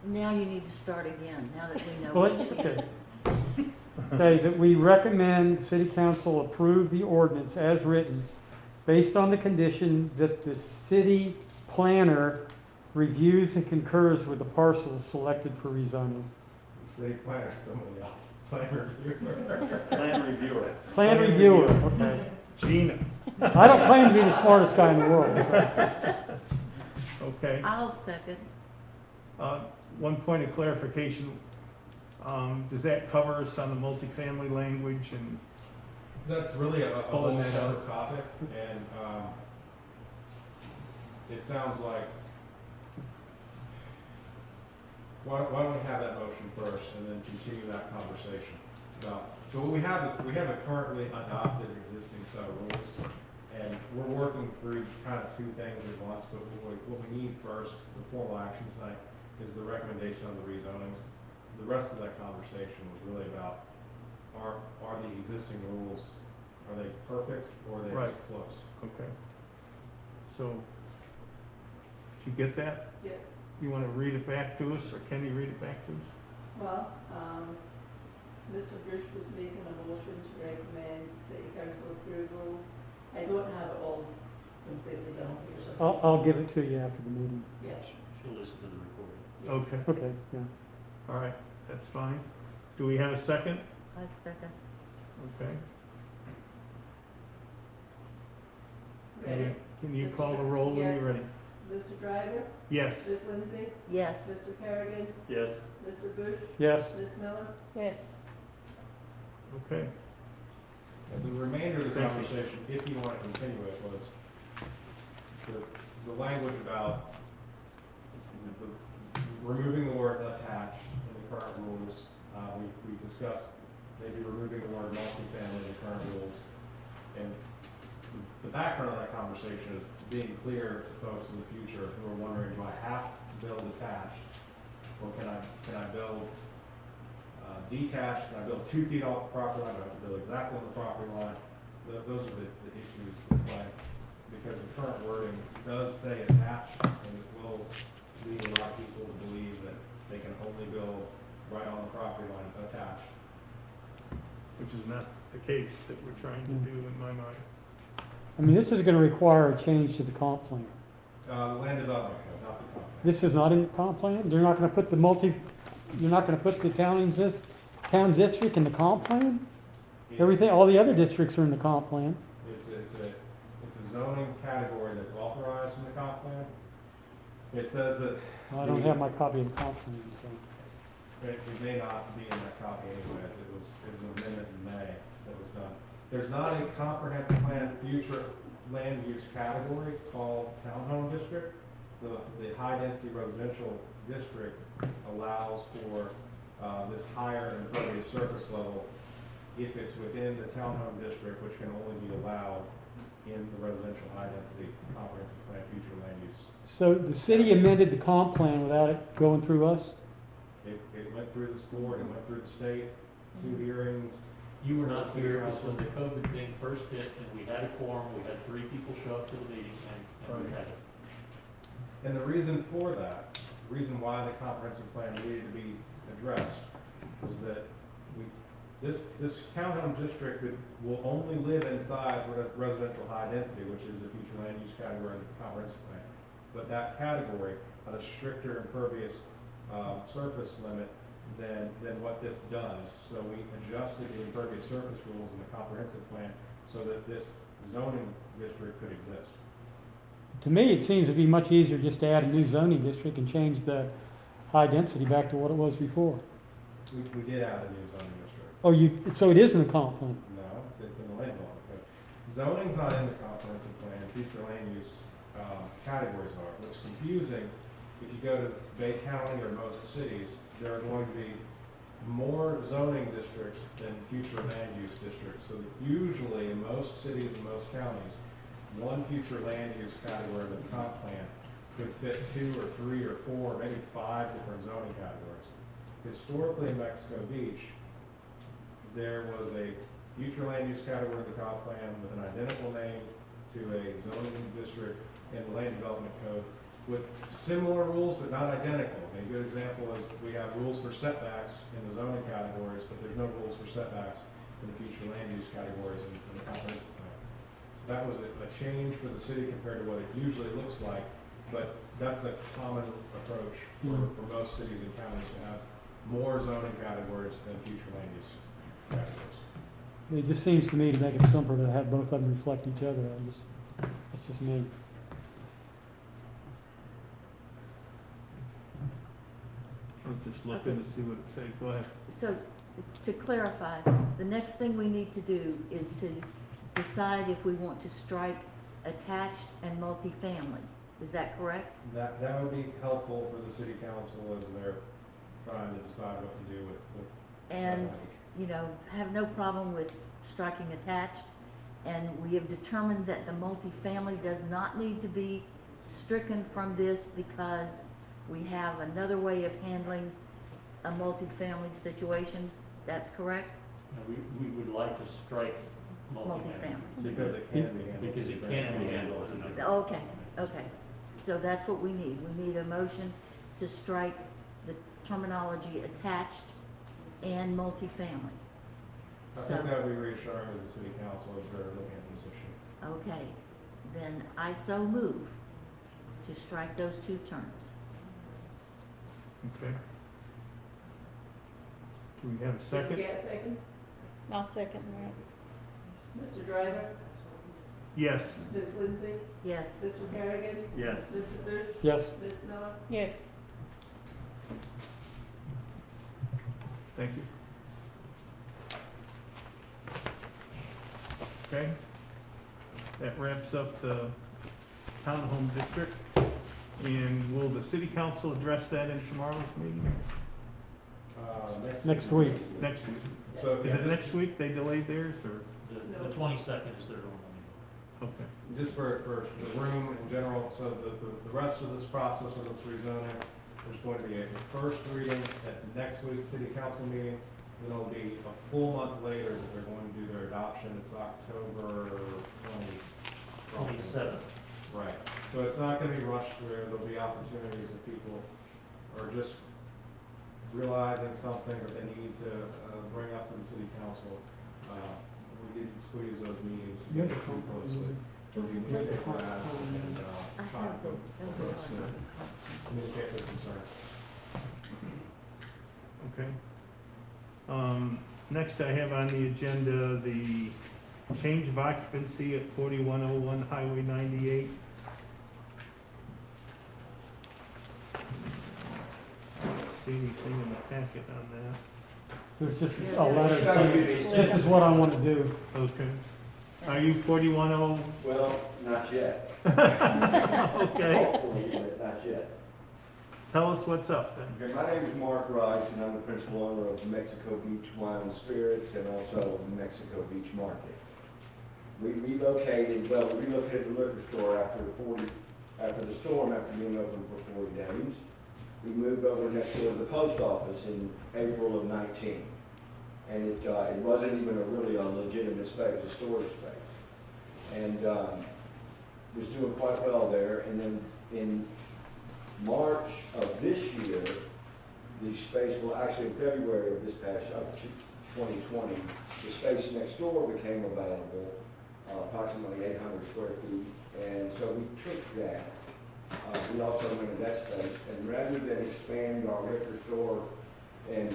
now you need to start again, now that we know Well, what she okay. is. Okay, that we recommend city council approve the ordinance as written based on the condition that the city planner reviews and concurs with the parcels selected for rezoning. The city planner, somebody else, planner reviewer. Plan reviewer. Plan reviewer, okay. Gina, I don't claim to be the smartest guy in the world, so. okay. I'll second. One point of clarification, does that cover us on the multifamily language and, That's really a Pulling whole that out. separate topic, and, it sounds like, why don't we have that motion first, and then continue that conversation? So what we have is, we have a currently adopted existing set of rules, and we're working through kind of two things at once, but what we need first, the formal action tonight, is the recommendation on the rezonings. The rest of that conversation was really about, are the existing rules, are they perfect, or are they Right. just close? okay. So, did you get that? yeah, You want to read it back to us, or can you read it back to us? well, Mr. Bush was making a motion to recommend city council approval. I don't have it all completely down here, so. I'll give it to you after the meeting. Yeah. She'll listen to the recording. Okay, Okay, yeah. all right, that's fine. Do we have a second? I second. Okay. Ready? Can you call the roll when you're ready? Mr. Driver? Yes. Ms. Lindsay? Yes. Mr. Kerrigan? Yes. Mr. Bush? Yes. Ms. Miller? Yes. Okay. And the remainder of the Thank you. conversation, if you want to continue it, was the language about, the removing the word attached in the current rules. We discussed maybe removing the word multifamily in the current rules. And the background of that conversation is being clear to folks in the future who are wondering, do I have to build attached? Or can I build detached? Can I build 2 feet off the property line? Do I have to build exactly on the property line? Those are the issues at play. Because the current wording does say attached, and it will lead a lot of people to believe that they can only build right on the property line attached. Which is not the case that we're trying to do in my mind. I mean, this is gonna require a change to the comp plan. The land development code, not the comp plan. This is not in the comp plan? They're not gonna put you're not gonna put the town district in the comp plan? Everything, all the other districts are in the comp plan. It's a zoning category that's authorized in the comp plan. It says that. I don't have my copy of the comp plan, so. It may not be in that copy anyways, it was an amendment in May that was done. There's not a comprehensive plan future land use category called townhome district. The high density residential district allows for this higher impervious surface level if it's within the townhome district, which can only be allowed in the residential high density comprehensive plan future land use. So the city amended the comp plan without it going through us? It went through this board, it went through the state, 2 hearings. You were not here, it was when the COVID thing first hit, and we had a quorum, we had 3 people show up to the meeting, and we had it. And the reason for that, the reason why the comprehensive plan needed to be addressed was that this townhome district will only live inside residential high density, which is a future land use category in the comprehensive plan. But that category had a stricter impervious surface limit than what this does. So we adjusted the impervious surface rules in the comprehensive plan so that this zoning district could exist. To me, it seems to be much easier just to add a new zoning district and change the high density back to what it was before. We did add a new zoning district. Oh, so it is in the comp plan? No, it's in the land development code. Zoning's not in the comprehensive plan, future land use categories are. What's confusing, if you go to Bay County or most cities, there are going to be more zoning districts than future land use districts. So usually in most cities and most counties, one future land use category of the comp plan could fit 2 or 3 or 4, maybe 5 different zoning categories. Historically in Mexico Beach, there was a future land use category of the comp plan with an identical name to a zoning district in the land development code with similar rules but not identical. A good example is we have rules for setbacks in the zoning categories, but there's no rules for setbacks in the future land use categories in the comprehensive plan. So that was a change for the city compared to what it usually looks like, but that's a common approach for most cities and counties to have more zoning categories than future land use categories. It just seems to me to make it simpler to have both of them reflect each other. That's just me. Let's just look in to see what it says. Go ahead. So, to clarify, the next thing we need to do is to decide if we want to strike attached and multifamily. Is that correct? That would be helpful for the city council as they're trying to decide what to do with And, you know, have no problem with striking attached. And we have determined that the multifamily does not need to be stricken from this because we have another way of handling a multifamily situation. That's correct? We would like to strike multifamily. because it can be handled. Because it can be handled. Okay, okay. So that's what we need. We need a motion to strike the terminology attached and multifamily. I think that would be reassuring to the city council as they're looking at this issue. Okay, then I so move to strike those 2 terms. Okay. Do we have a second? Get a second? I'll second that. Mr. Driver? Yes. Ms. Lindsay? Yes. Mr. Harrigan? Yes. Mr. Bush? Yes. Ms. Miller? Yes. Thank you. Okay. That wraps up the townhome district. And will the city council address that in tomorrow's meeting? Next week. Next week? So, Is it next week they delayed theirs, or? The 22nd is their normal meeting. Okay. just for the room in general, so the rest of this process of this rezoning, there's going to be a first reading at next week's city council meeting. Then it'll be a full month later that they're going to do their adoption. It's October 27th. Right. So it's not gonna be rushed where there'll be opportunities if people are just realizing something that they need to bring up to the city council. We didn't squeeze those meetings together too closely. There'll be newspaper ads and time for folks to communicate their concerns. Okay. Next I have on the agenda the change of occupancy at 4101 Highway 98. See anything in the packet on that? There's just a letter saying, this is what I want to do. Okay. Are you 410? Well, not yet. Okay. Hopefully, but not yet. Tell us what's up then. Okay, my name is Mark Rice, and I'm the principal owner of Mexico Beach Wine and Spirits and also Mexico Beach Market. We relocated the liquor store after the storm, after being open for 40 days. We moved over next door to the post office in April of 19. And it wasn't even really a legitimate space, a storage space. And was doing quite well there. And then in March of this year, the space, well, actually in February of this past year, 2020, the space next door became available, approximately 800 square feet. And so we took that. We also rented that space, and rather than expand our liquor store and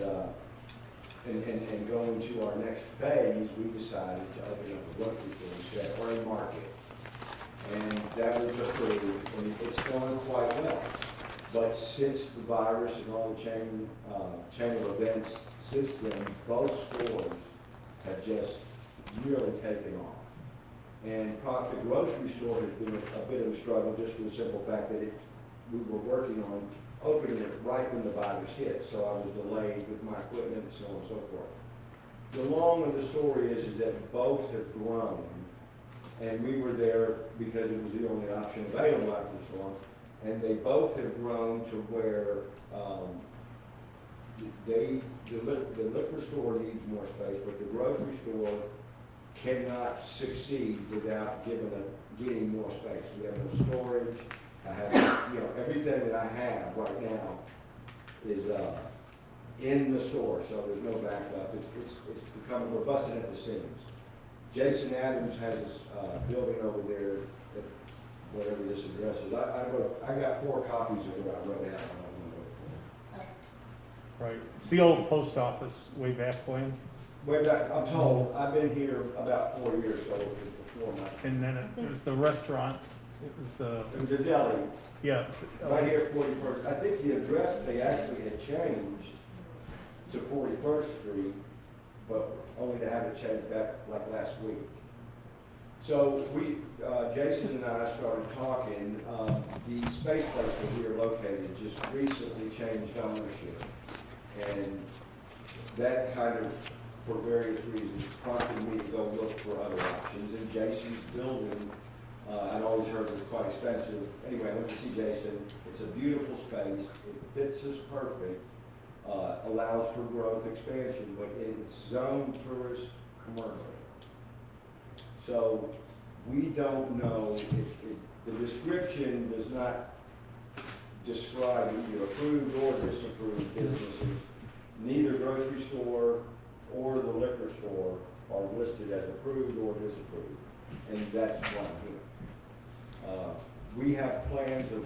go into our next phase, we decided to open up a grocery store instead, or a market. And that was approved, and it's going quite well. But since the virus and all the chain of events since then, both stores have just really taken off. And the grocery store has been a bit of a struggle just for the simple fact that we were working on opening it right when the virus hit. So I was delayed with my equipment and so on and so forth. The long of the story is that both have grown, and we were there because it was the only option available after the storm. And they both have grown to where the liquor store needs more space, but the grocery store cannot succeed without getting more space. We have no storage. I have, everything that I have right now is in the store, so there's no backup. It's becoming, we're busting at the seams. Jason Adams has his building over there at whatever this address is. I got 4 copies of what I wrote out. Right. It's the old post office way back when. Way back, I'm told, I've been here about 4 years, so it was before my, And then it was the restaurant. It was a deli, yeah. right here at 41st. I think the address, they actually had changed to 41st Street, but only to have it changed back like last week. So Jason and I started talking. The space place where we are located just recently changed ownership. And that kind of, for various reasons, prompted me to go look for other options. And Jason's building, I'd always heard it was quite expensive. Anyway, I went to see Jason. It's a beautiful space. It fits us perfect. Allows for growth expansion, but it's zoned tourist commercial. So we don't know if the description does not describe either approved or disapproved businesses. Neither grocery store or the liquor store are listed as approved or disapproved, and that's why I'm here. We have plans of,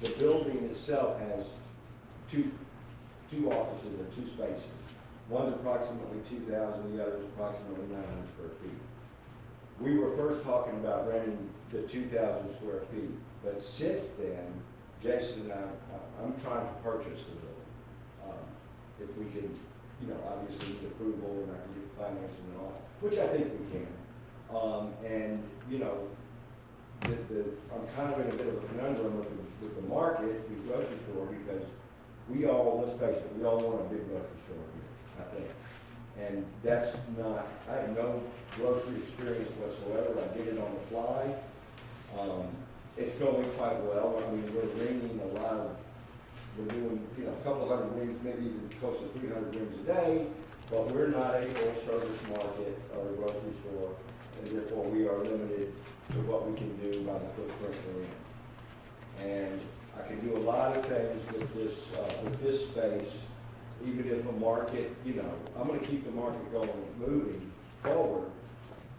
the building itself has two offices or 2 spaces. One's approximately 2,000, the other's approximately 900 square feet. We were first talking about renting the 2,000 square feet, but since then, Jason and I'm trying to purchase the building. If we can, obviously get approval and I can get financing and all, which I think we can. And, I'm kind of in a bit of a conundrum with the market, the grocery store, because we all, let's face it, we all want a big grocery store here, I think. And that's not, I have no grocery experience whatsoever, I did it on the fly. It's going quite well, I mean, we're ringing a lot of, we're doing, you know, a couple of hundred rings, maybe even close to 300 rings a day, but we're not a full service market or a grocery store, and therefore we are limited to what we can do by the footprint we're in. And I can do a lot of things with this space, even if a market, you know, I'm gonna keep the market going, moving forward,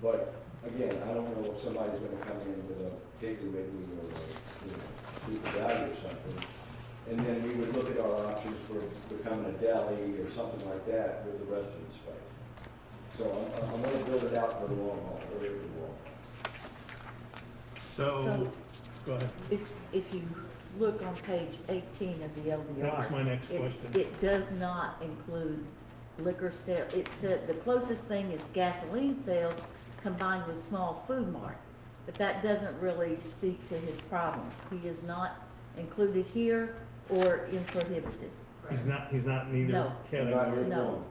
but again, I don't know if somebody's gonna come in with a piggly wiggly or a, you know, super value or something. And then we would look at our options for becoming a deli or something like that with the rest of the space. So I'm gonna build it out for the long haul, for the long haul. So, go ahead. If you look on page 18 of the LDR. That was my next question. It does not include liquor sale. It said the closest thing is gasoline sales combined with small food mart. But that doesn't really speak to his problem. He is not included here or in prohibited. He's not in either No. category. No.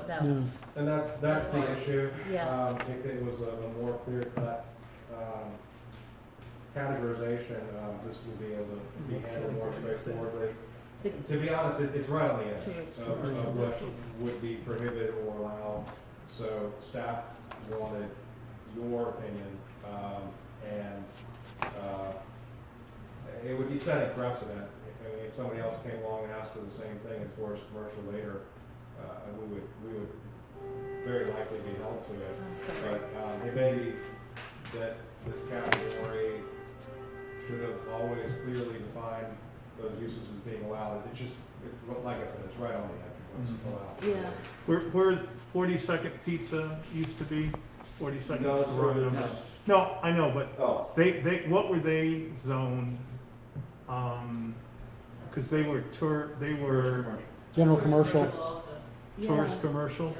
No. No. And that's the issue. Yeah. If it was a more clear-cut, categorization, this will be able to be handled more straightforwardly. To be honest, it's right on the edge of what would be prohibited or allowed. So staff wanted your opinion, and it would be setting precedent. If somebody else came along and asked for the same thing in tourist commercial later, we would very likely be held to it. But it may be that this category should have always clearly defined those uses as being allowed. It's like I said, it's right on the edge of what's allowed. Yeah. Where 42nd Pizza used to be, 42nd No, is the wrong it's- number. No, I know, but Oh, they, what were they zoned? Cause they were General commercial. Also. tourist commercial,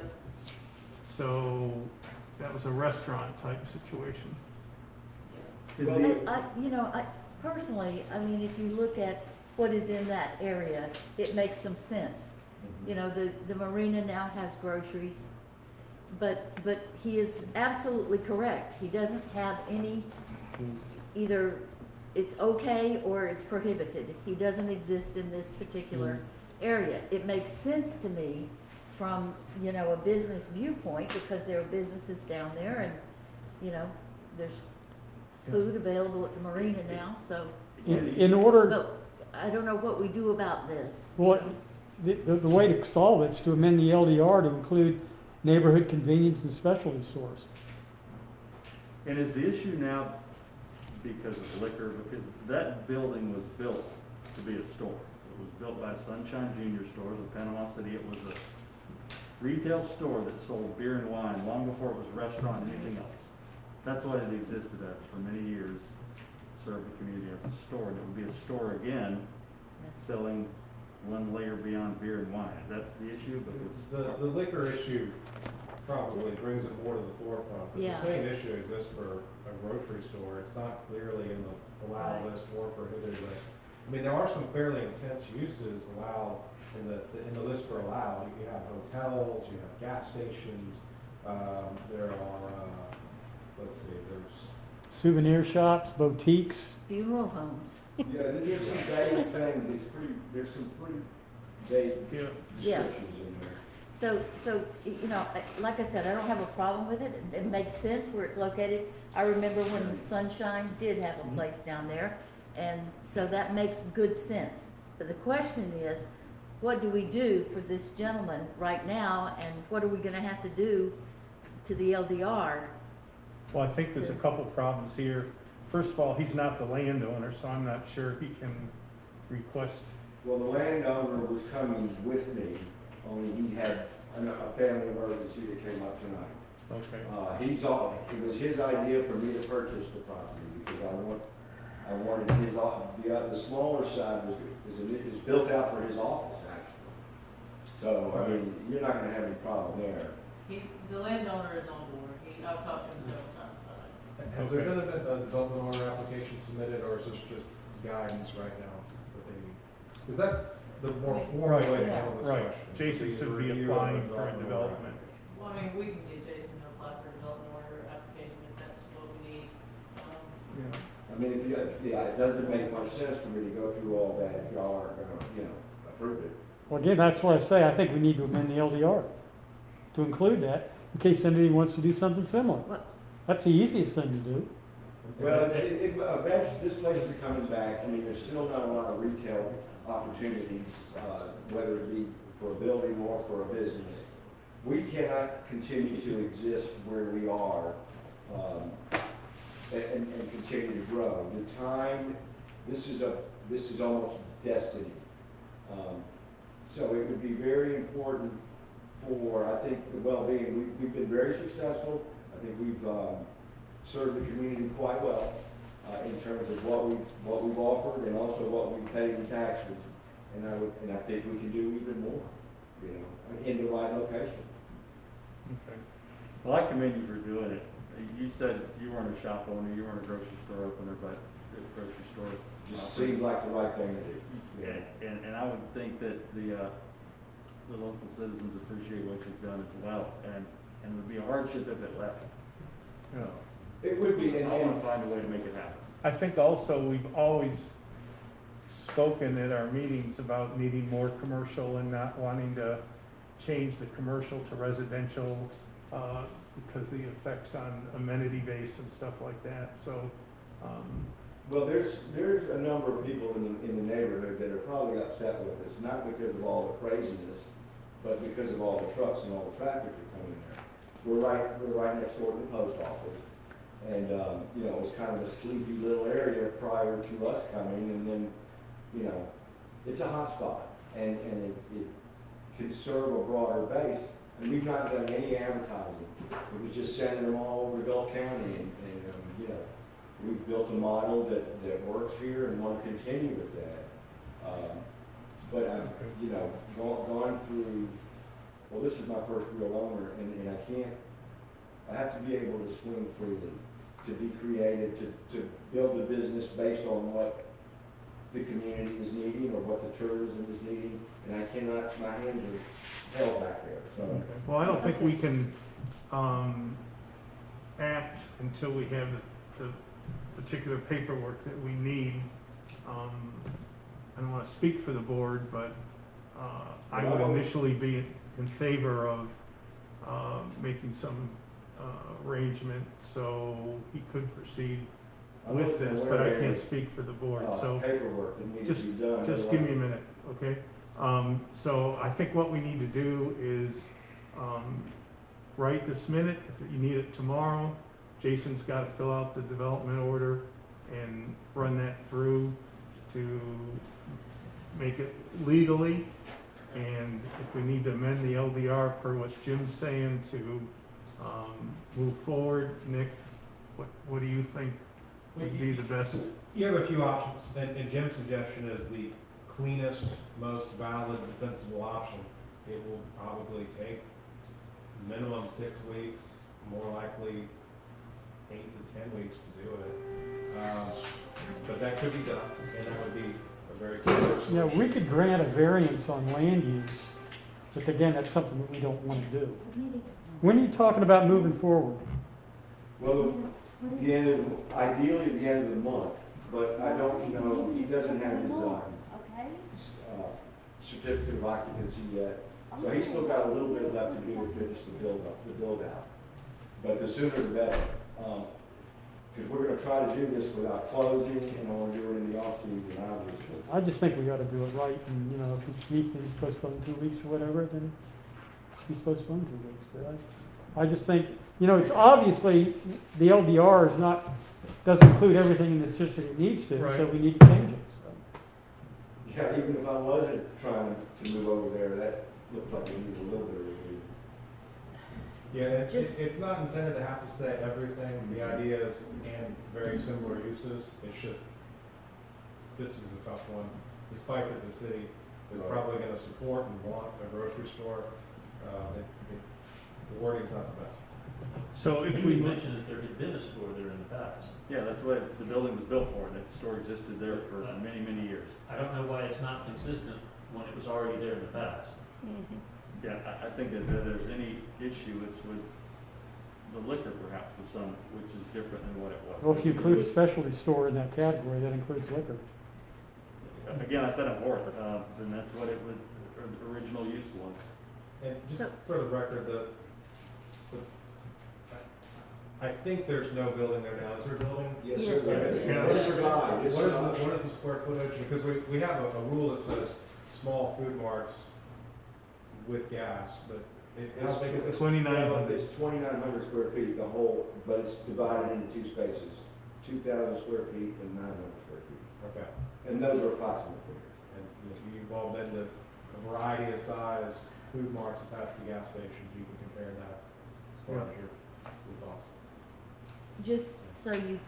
so that was a restaurant type situation. Is Well, the, Personally, I mean, if you look at what is in that area, it makes some sense. You know, the marina now has groceries, but he is absolutely correct. He doesn't have any, either it's okay or it's prohibited. He doesn't exist in this particular area. It makes sense to me from, a business viewpoint, because there are businesses down there and, there's food available at the marina now, so. In order, But I don't know what we do about this. well, the way to solve it is to amend the LDR to include neighborhood convenience and specialty stores. and is the issue now because of liquor, because that building was built to be a store. It was built by Sunshine Junior Stores in Panama City. It was a retail store that sold beer and wine long before it was a restaurant and anything else. That's what it existed as for many years, served the community as a store, and it would be a store again, selling one layer beyond beer and wine. Is that the issue? Because The liquor issue probably brings it more to the forefront, but Yeah. the same issue exists for a grocery store. It's not clearly in the allowed Right. list or prohibited list. I mean, there are some fairly intense uses allowed in the list for allowed. You have hotels, you have gas stations, there are, let's see, there's, Souvenir shops, boutiques. Funeral homes. yeah, there's some vague things, there's some pretty vague Yeah. descriptions in there. So, like I said, I don't have a problem with it. It makes sense where it's located. I remember when Sunshine did have a place down there, and so that makes good sense. But the question is, what do we do for this gentleman right now, and what are we gonna have to do to the LDR? Well, I think there's a couple problems here. First of all, he's not the landowner, so I'm not sure he can request. Well, the landowner was coming with me, only he had a family emergency that came up tonight. Okay. It was his idea for me to purchase the property, because I wanted the smaller side is built out for his office, actually. So, I mean, you're not gonna have any problem there. The landowner is on board. I've talked to him several times about it. Has there been a development order application submitted, or is this just guidance right now that they need? Because that's the more formal way to handle this Right, question. Jason Either should be review or applying for a order. development. Well, I mean, we can get Jason to apply for a development order application if that's what we need. Yeah. I mean, if you, yeah, it doesn't make much sense for me to go through all that if y'all aren't gonna, approve it. Well, again, that's why I say I think we need to amend the LDR to include that in case somebody wants to do something similar. What? That's the easiest thing to do. Well, eventually, this place is coming back. I mean, there's still not a lot of retail opportunities, whether it be for a building or for a business. We cannot continue to exist where we are, and continue to grow. The time, this is almost destiny. So it would be very important for, I think, the well-being. We've been very successful. I think we've served the community quite well in terms of what we've offered and also what we've paid in taxes. And I think we can do even more, in the right location. Okay. Well, I commend you for doing it. You said you weren't a shop owner, you weren't a grocery store opener, but a grocery store. Just seemed like the right thing to do. And I would think that the local citizens appreciate what you've done as well, and it would be a hardship if it left. Yeah. It would be, I want to find a way to make it happen. I think also we've always spoken at our meetings about needing more commercial and not wanting to change the commercial to residential, because the effects on amenity base and stuff like that, so, well, there's a number of people in the neighborhood that are probably upset with us, not because of all the craziness, but because of all the trucks and all the traffic that come in there. We're right next door to the post office, and, it was kind of a sleepy little area prior to us coming, and then, it's a hot spot, and it can serve a broader base, and we've not done any advertising. It was just sending them all over Gulf County, and we've built a model that works here and want to continue with that. But I've, gone through, well, this is my first real owner, and I have to be able to swing freely, to be creative, to build a business based on what the community is needing or what the tourism is needing, and I cannot, my hands are held back there, so. well, I don't think we can, act until we have the particular paperwork that we need. I don't wanna speak for the board, but, I would initially be in favor of, making some, arrangement so he could proceed with this, but I can't speak for the board, so. Paperwork that needs to be done. Just give me a minute, okay? So I think what we need to do is, right this minute, if you need it tomorrow, Jason's gotta fill out the development order and run that through to make it legally. And if we need to amend the LDR per what Jim's saying to, move forward, Nick, what do you think would be the best? You have a few options, and Jim's suggestion is the cleanest, most valid, defensible option. It will probably take minimum 6 weeks, more likely 8 to 10 weeks to do it. But that could be done, and that would be a very good solution. Yeah, we could grant a variance on land use, but again, that's something that we don't want to do. When are you talking about moving forward? Well, ideally at the end of the month, but I don't know, he doesn't have his, certificate of occupancy yet. So he's still got a little bit left to do to finish the build out. But the sooner the better. Because we're gonna try to do this without closing, and I wanna do it in the off season, obviously. I just think we ought to do it right, and, if he's postponed 2 weeks or whatever, then he's postponed 2 weeks, but I just think, it's obviously, the LDR doesn't include everything in this district it needs to, so Right. we need to change it, so. Yeah, even if I wasn't trying to move over there, that looked like it needed a little bit of review. Yeah, Just- it's not intended to have to say everything, the ideas and very similar uses, it's just, this is a tough one. Despite that the city is probably gonna support and want a grocery store, the wording's not the best. So if You we, mentioned that there had been a store there in the past. Yeah, that's what the building was built for, and that store existed there for many, many years. I don't know why it's not consistent when it was already there in the past. Yeah, I think that if there's any issue, it's with the liquor perhaps with some, which is different than what it was. Well, if you include a specialty store in that category, that includes liquor. Again, I said I'm for it, then that's what it would, or the original use was. And just So- for the record, I think there's no building there now. Is there a building? Yes, Yes, sir. it is. Yeah. It's survived, it's What is survived. what is the square footage? Because we have a rule that says small food marts with gas, but how big is it? 2,900. It's 2,900 square feet, the whole, but it's divided into two spaces, 2,000 square feet and 900 square feet. Okay. And those are approximate figures. And you've all been to a variety of size food marts attached to gas stations. You can compare that as far as your thoughts. Just so you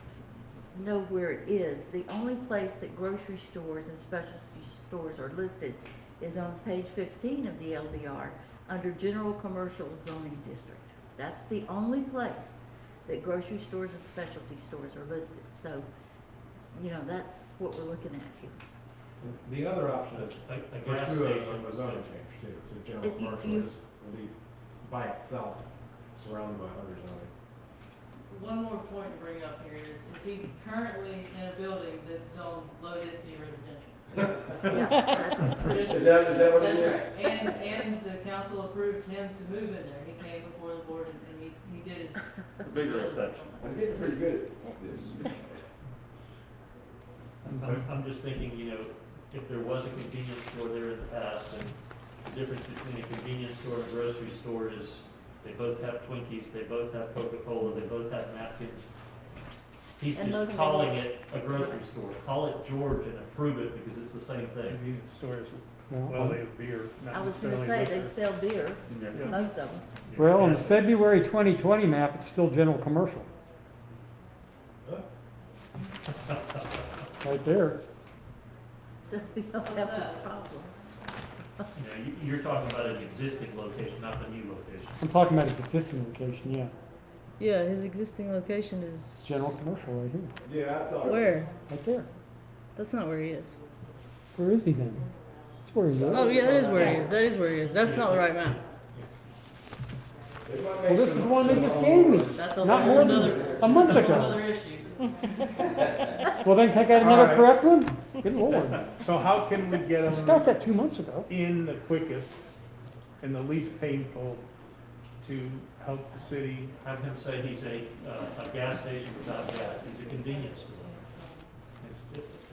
know where it is, the only place that grocery stores and specialty stores are listed is on page 15 of the LDR under General Commercial Zoning District. That's the only place that grocery stores and specialty stores are listed. So, you know, that's what we're looking at here. The other option is A gas pursue station. a zoning change too. So general If you- commercial you- will be by itself surrounded by other zoning. One more point to bring up here is he's currently in a building that's zoned low density residential. Yeah, that's, Is that what it That's is? right, and the council approved him to move in there, he came before the board and he did his. The bigger exception. I'm getting pretty good at this. I'm just thinking, you know, if there was a convenience store there in the past, and the difference between a convenience store and a grocery store is they both have Twinkies, they both have Coca-Cola, they both have napkins. He's And those just are calling the- it a grocery store. Call it George and approve it because it's the same thing. convenience stores, Well, well, they have beer, I not was gonna necessarily say, they liquor. sell beer, Yeah. most of them. Well, on the February 2020 map, it's still general commercial. Right there. So we don't have a problem. You know, you're talking about his existing location, not the new location. I'm talking about its existing location, yeah. Yeah, his existing location is General commercial right here, Yeah, I thought. where? right there. That's not where he is. Where is he then? That's where he is. Oh, yeah, that is where he is. That is where he is. That's not the right map. It might Well, make this is some- the one they just gave me, That's a not whole more than nother, a month that's a ago. whole other issue. Well, then take out another All right. correct one? Good lord. So how can we get I got them that 2 months ago. in the quickest and the least painful to help the city? Have him say he's a gas station without gas. He's a convenience store.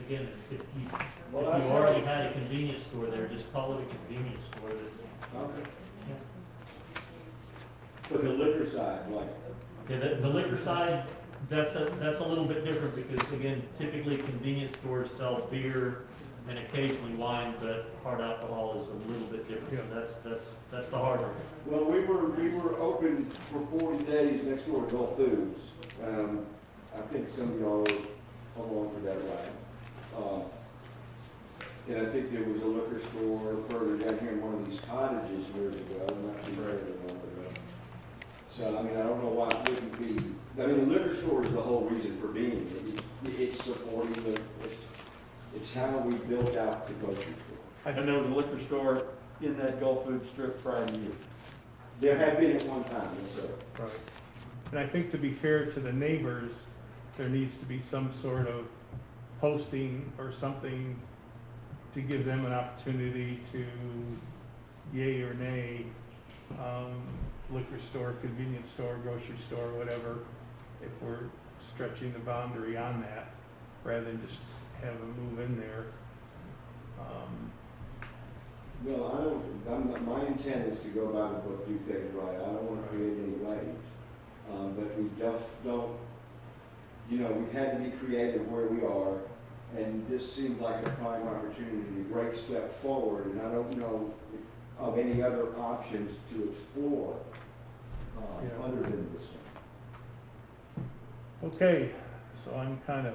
Again, if you Well, if that's you how- already had a convenience store there, just call it a convenience store. Okay. For the liquor side, like, Okay, the liquor side, that's a little bit different because again, typically convenience stores sell beer and occasionally wine, but hard alcohol is a little bit different. So that's the hard one. well, we were open for 40 days next door to Gulf Foods. I think some of y'all are along for that ride. And I think there was a liquor store further down here in one of these cottages years ago, not too very long ago. So, I mean, I don't know why it wouldn't be, I mean, the liquor store is the whole reason for being it. It's supporting it's how we built out the grocery store. And there was a liquor store in that Gulf Food strip prior to you. There had been at one time, yes, sir. Right. And I think to be fair to the neighbors, there needs to be some sort of posting or something to give them an opportunity to yay or nay, liquor store, convenience store, grocery store, whatever, if we're stretching the boundary on that, rather than just have them move in there. Well, my intent is to go by the book, do things right. I don't want to create any waves. But we just don't, you know, we've had to be creative where we are, and this seemed like a prime opportunity to great step forward, and I don't know of any other options to explore, Yeah. other than this one. Okay, so I'm kind of,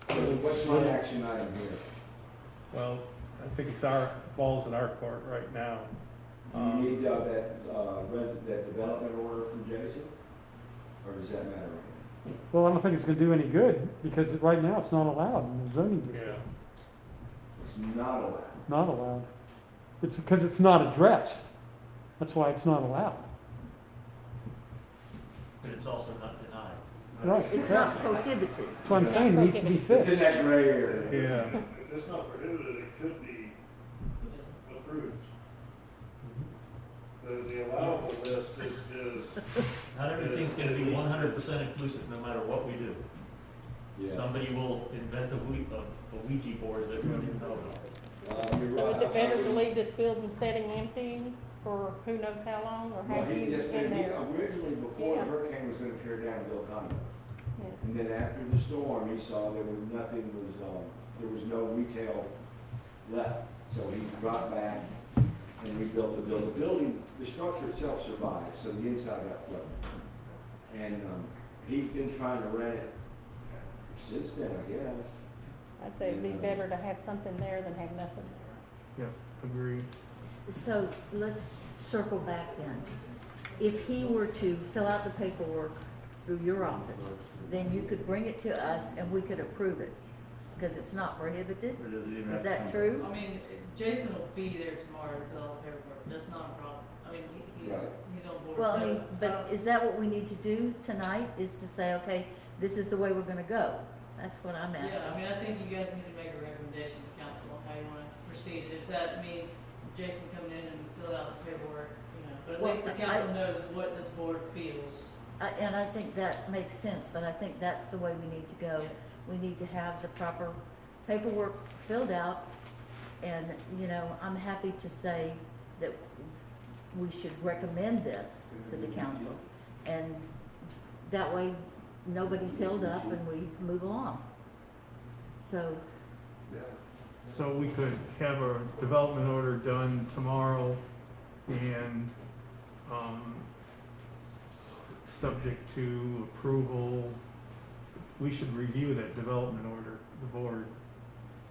So what's my action item here? well, I think it's our, ball's in our court right now. Do you need that development order from Jason? Or does that matter? Well, I don't think it's gonna do any good, because right now it's not allowed in the zoning Yeah. district. It's not allowed. Not allowed. It's because it's not addressed. That's why it's not allowed. But it's also not denied. Right. It's not prohibited. That's what I'm saying, it needs to be It's in fixed. that gray area. Yeah. If it's not prohibited, it could be approved. The allowable list is, Not everything's gonna be 100% inclusive, no matter what we do. Yeah. Somebody will invent a Ouija board that we don't even know about. You're So right. is it better to leave this building sitting empty for who knows how long, or Well, have he you just, in he there? originally, before the Yeah. hurricane was gonna tear down Bill Conway. Yeah. And then after the storm, he saw there was nothing there was no retail left. So he brought back and rebuilt the building. The building, the structure itself survived, so the inside got flooded. And, he's been trying to rent it since then, I guess. I'd say it'd be better to have something there than have nothing there. Yeah, agreed. So let's circle back then. If he were to fill out the paperwork through your office, then you could bring it to us and we could approve it, because it's not prohibited? Or does it even Is have to that come- true? I mean, Jason will be there tomorrow to fill out the paperwork, that's not a problem. I mean, he's Right. on board. Well, I So, mean, but is that what we need to do tonight, is to say, okay, this is the way we're gonna go? That's what I'm Yeah, I asking. mean, I think you guys need to make a recommendation to council on how you wanna proceed. If that means Jason coming in and fill out the paperwork, but at Well, least the council knows what this board feels. And I think that makes sense, but I think that's the way we need to go. Yeah. We need to have the proper paperwork filled out, and, I'm happy to say that we should recommend this to the council. And that way, nobody's held up and we move along. So, So we could have a development order done tomorrow and, subject to approval, we should review that development order, the board.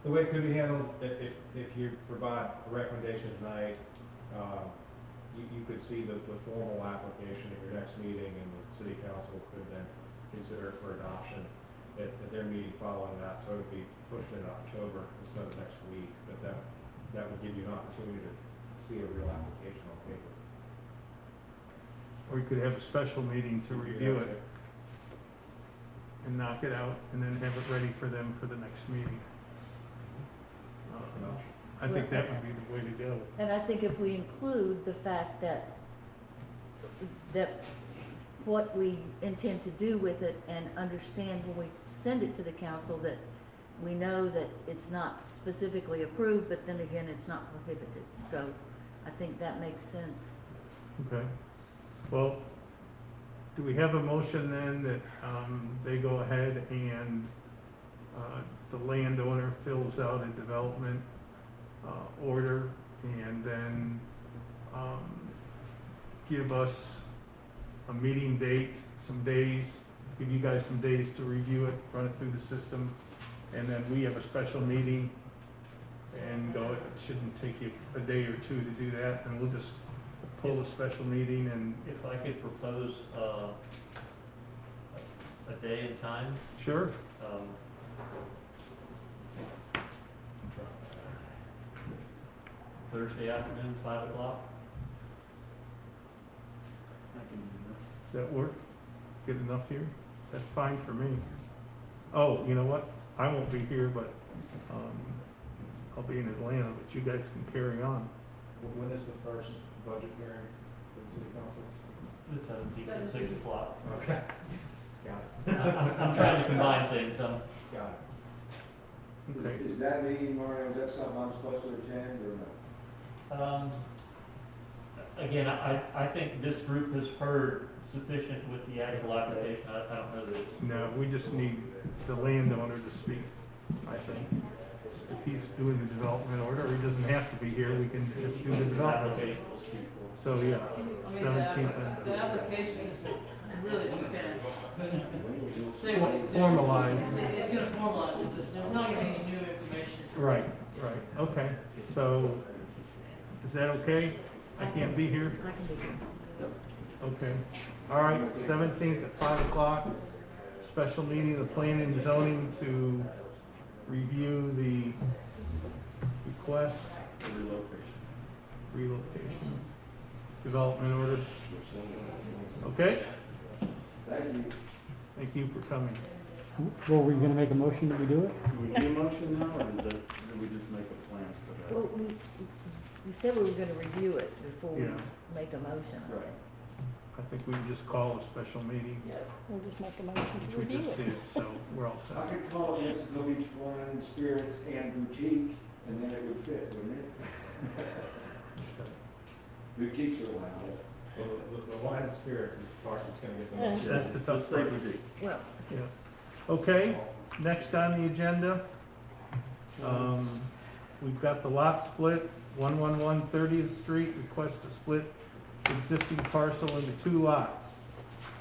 The way it could be handled, if you provide a recommendation tonight, you could see the formal application at your next meeting, and the city council could then consider it for adoption at their meeting following that, so it would be pushed into October instead of next week, but that would give you an opportunity to see a real application on paper. Or you could have a special meeting to review it and knock it out, and then have it ready for them for the next meeting. That's an option. I think that would be the way to go. and I think if we include the fact that what we intend to do with it, and understand when we send it to the council that we know that it's not specifically approved, but then again, it's not prohibited. So I think that makes sense. Okay. Well, do we have a motion then that, they go ahead and, the landowner fills out a development, order, and then, give us a meeting date, some days, give you guys some days to review it, run it through the system, and then we have a special meeting and go, it shouldn't take you a day or two to do that, and we'll just pull a special meeting and, If I could propose a day and time, sure, um, Thursday afternoon, 5 o'clock. I can do that. does that work? Good enough here? That's fine for me. Oh, you know what? I won't be here, but, I'll be in Atlanta, but you guys can carry on. When is the first budget hearing for the city council? The 17th at 6 o'clock. Okay. Got I'm trying to combine things, it. Got it. Okay. Is that meeting, Mario, is that something I'm supposed to attend or no? Again, I think this group has heard sufficient with the actual application. I don't know that it's. No, we just need the landowner to speak, I think. If he's doing the development order, he doesn't have to be here, we can just do the This development. application will speak for. So, yeah, I mean, 17th. the application is really just gonna say what he's doing. Formalize. It's gonna formalize it, but there's not gonna be any new information. Right, okay. So, is that okay? I can't be here? I can be here. Okay. All right, 17th at 5 o'clock, special meeting of the planning and zoning to review the request, relocation, development order. Okay? Thank you. Thank you for coming. Well, were you gonna make a motion that we do it? Do we do a motion now, or do we just make a plan for Well, that? we said we were gonna review it before we Yeah. make a motion. Right. I think we can just call a special meeting, We'll just make a motion which to we review just it. did, so we're all I set. could call it Mexico Beach Wine and Spirits and Boutique, and then it would fit, wouldn't it? Boutiques are allowed. Well, the wine and spirits is the part that's gonna get the most. That's the tough Just say part. boutique. Well, Yeah. Okay, next on the agenda, we've got the lot split, 111 30th Street, request to split existing parcel into 2 lots.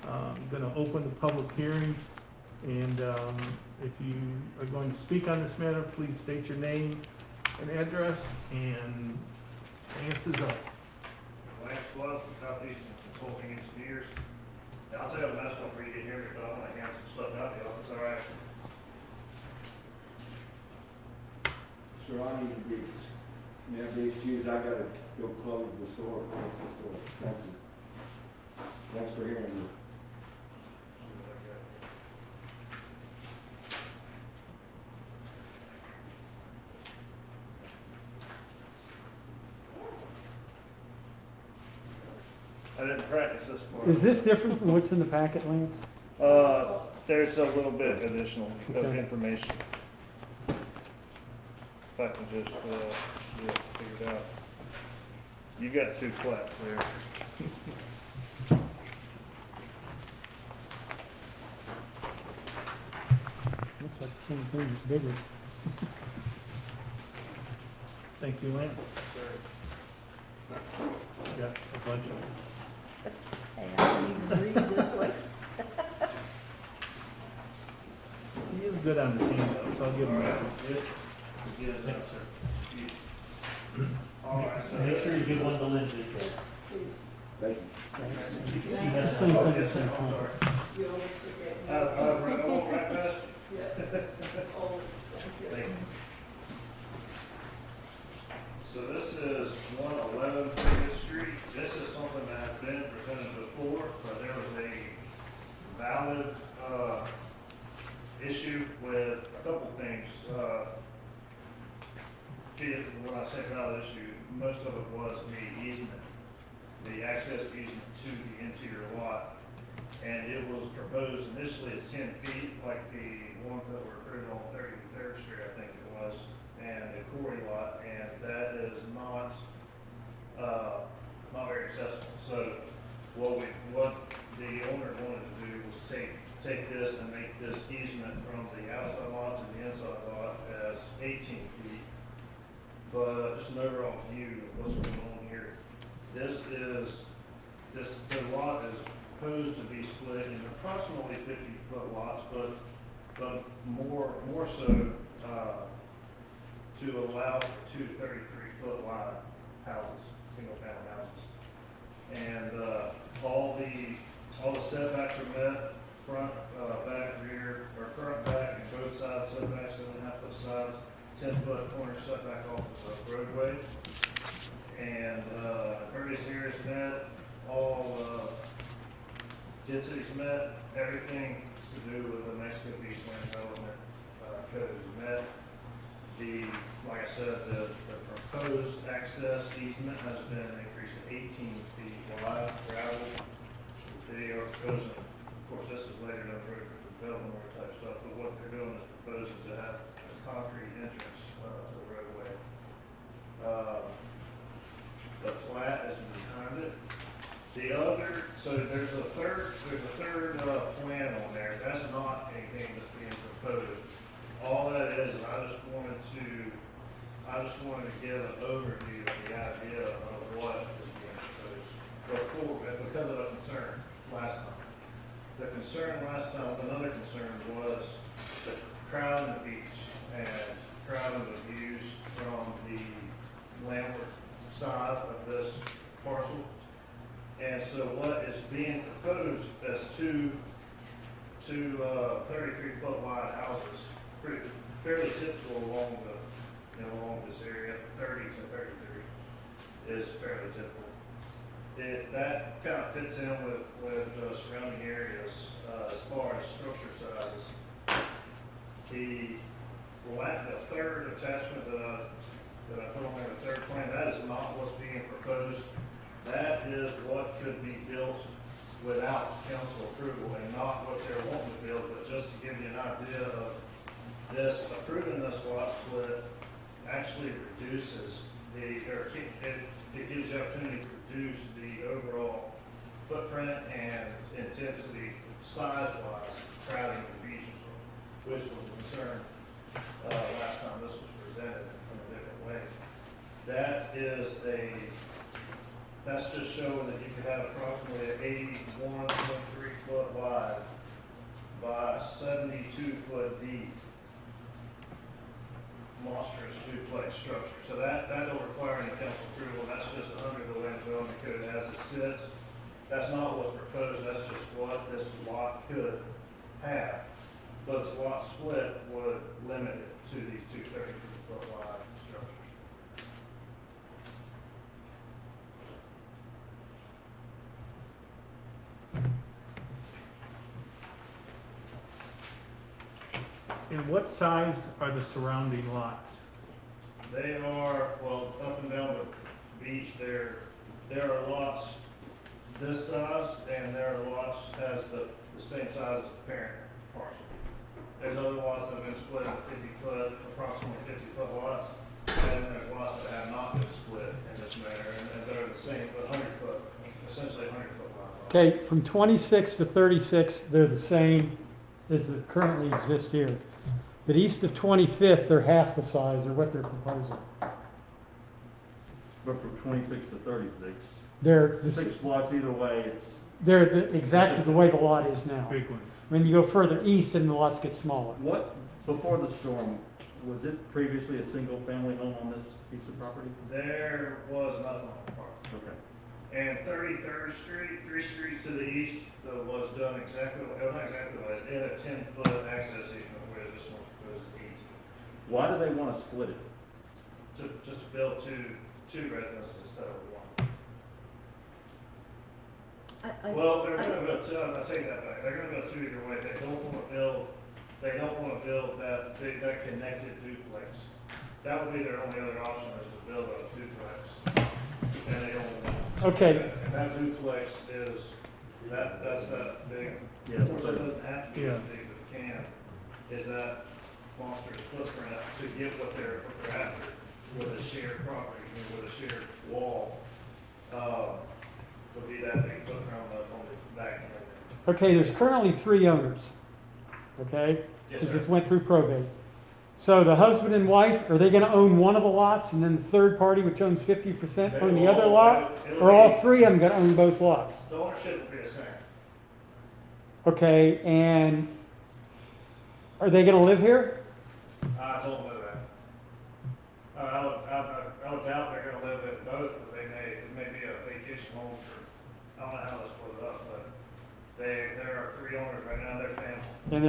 I'm gonna open the public hearing, and, if you are going to speak on this matter, please state your name and address, and Lance is up. Lance Plus from Southeastern Consulting Engineers. I'll tell you what, that's before you get here, but I'm gonna hand some stuff out to you, it's all right. Sir, I need to be, be excused, I gotta go close the store, close the store. Thank you. Thanks for hearing me. I didn't practice this part. Is this different from what's in the packet, Lance? There's a little bit of additional Okay. information. If I can just, get it figured out. You got 2 plats there. Looks like the same thing, just bigger. Thank you, Lance. Got a bunch of them. hey, I don't even read this way. He is good on his handouts, I'll give him that. All right, so Make sure you give one to Lindsay. Thank you. She has Same some. thing, the same I'm time. sorry. You always forget. I won't write past. Always, thank you. Thank you. So this is 111 Previous Street. This is something that has been presented before, but there was a valid, issue with a couple things. When I say valid issue, most of it was the easement, the access easement to the interior lot. And it was proposed initially as 10 feet, like the ones that were approved on 33rd Street, I think it was, and the Corey lot, and that is not very accessible. So what the owner wanted to do was take this and make this easement from the outside lot to the inside lot as 18 feet. But just an overall view of what's going on here. The lot is proposed to be split into approximately 50-foot lots, but more so, to allow for 2 33-foot wide houses, single-family houses. And, all the setbacks are met, front, back, rear, or front, back, and both sides setbacks, 7.5-foot sides, 10-foot corner setback off of the roadway. And, various areas met, all, densities met, everything to do with the Mexico Beach Land Development, code is met. Like I said, the proposed access easement has been increased to 18 feet wide, gravel. They are proposing, of course, this is later down the road for development type stuff, but what they're doing is proposing to have a concrete entrance, to the roadway. The plat is behind it. So there's a third plan on there, that's not anything that's being proposed. All that is I just wanted to give an overview of the idea of what is being proposed because of a concern last time. The concern last time, another concern was the crowd on the beach and crowd of the views from the landward side of this parcel. And so what is being proposed as two 33-foot wide houses, fairly typical along along this area, 30 to 33 is fairly typical. That kind of fits in with surrounding areas as far as structure sizes. The third attachment that I put on there, the third plan, that is not what's being proposed. That is what could be built without council approval and not what they're wanting to build, but just to give you an idea of this, approving this lot split actually reduces it gives you opportunity to reduce the overall footprint and intensity size-wise crowding the beach, which was a concern last time this was presented in a different way. That's just showing that you could have approximately an 81.3 foot wide by 72 foot deep monstrous duplex structure. So that don't require any council approval. That's just under the land development code as it sits. That's not what's proposed. That's just what this lot could have. But this lot split would limit it to these two 32-foot wide structures. And what size are the surrounding lots? They are, well, up and down the beach, there are lots this size, and there are lots as the same size as the parent parcel. There's other lots that have been split into 50-foot, approximately 50-foot lots, and there's lots that have not been split in this manner, and they're the same, but 100-foot, essentially 100-foot lot. Okay, from 26 to 36, they're the same as that currently exist here. But east of 25th, they're half the size of what they're proposing. But from 26 to 36, They're, 6 blocks either way, exactly the way the lot is now. Big ones. When you go further east, then the lots get smaller. what, before the storm, was it previously a single family home on this piece of property? There was nothing on the parcel. Okay. And 33rd Street, 3 streets to the east, was done exactly, well, not exactly, but it's in a 10-foot access easement, whereas this one's proposed to be Why do they want to split it? to just build two residences instead of one. Well, they're gonna go two, I'll take that back, they're gonna go two either way, they don't wanna build that connected duplex. That would be their only other option, is to build a duplex, and they don't want. Okay. And that duplex is, that's that big, Yeah. of course, it doesn't have to be Yeah. as big, but it can, is that monstrous footprint to get what they're after with a shared property, with a shared wall, would be that big footprint on the back end. Okay, there's currently 3 owners. Okay? Yes, Because sir. this went through probate. So the husband and wife, are they gonna own one of the lots and then the third party, which owns 50%, own the other lot? Or all 3 of them gonna own both lots? The ownership would be the same. Okay, and are they gonna live here? I don't know that. I would doubt they're gonna live at both, but it may be a vacation home for, I don't know how to split it up, but there are 3 owners right now, they're family. And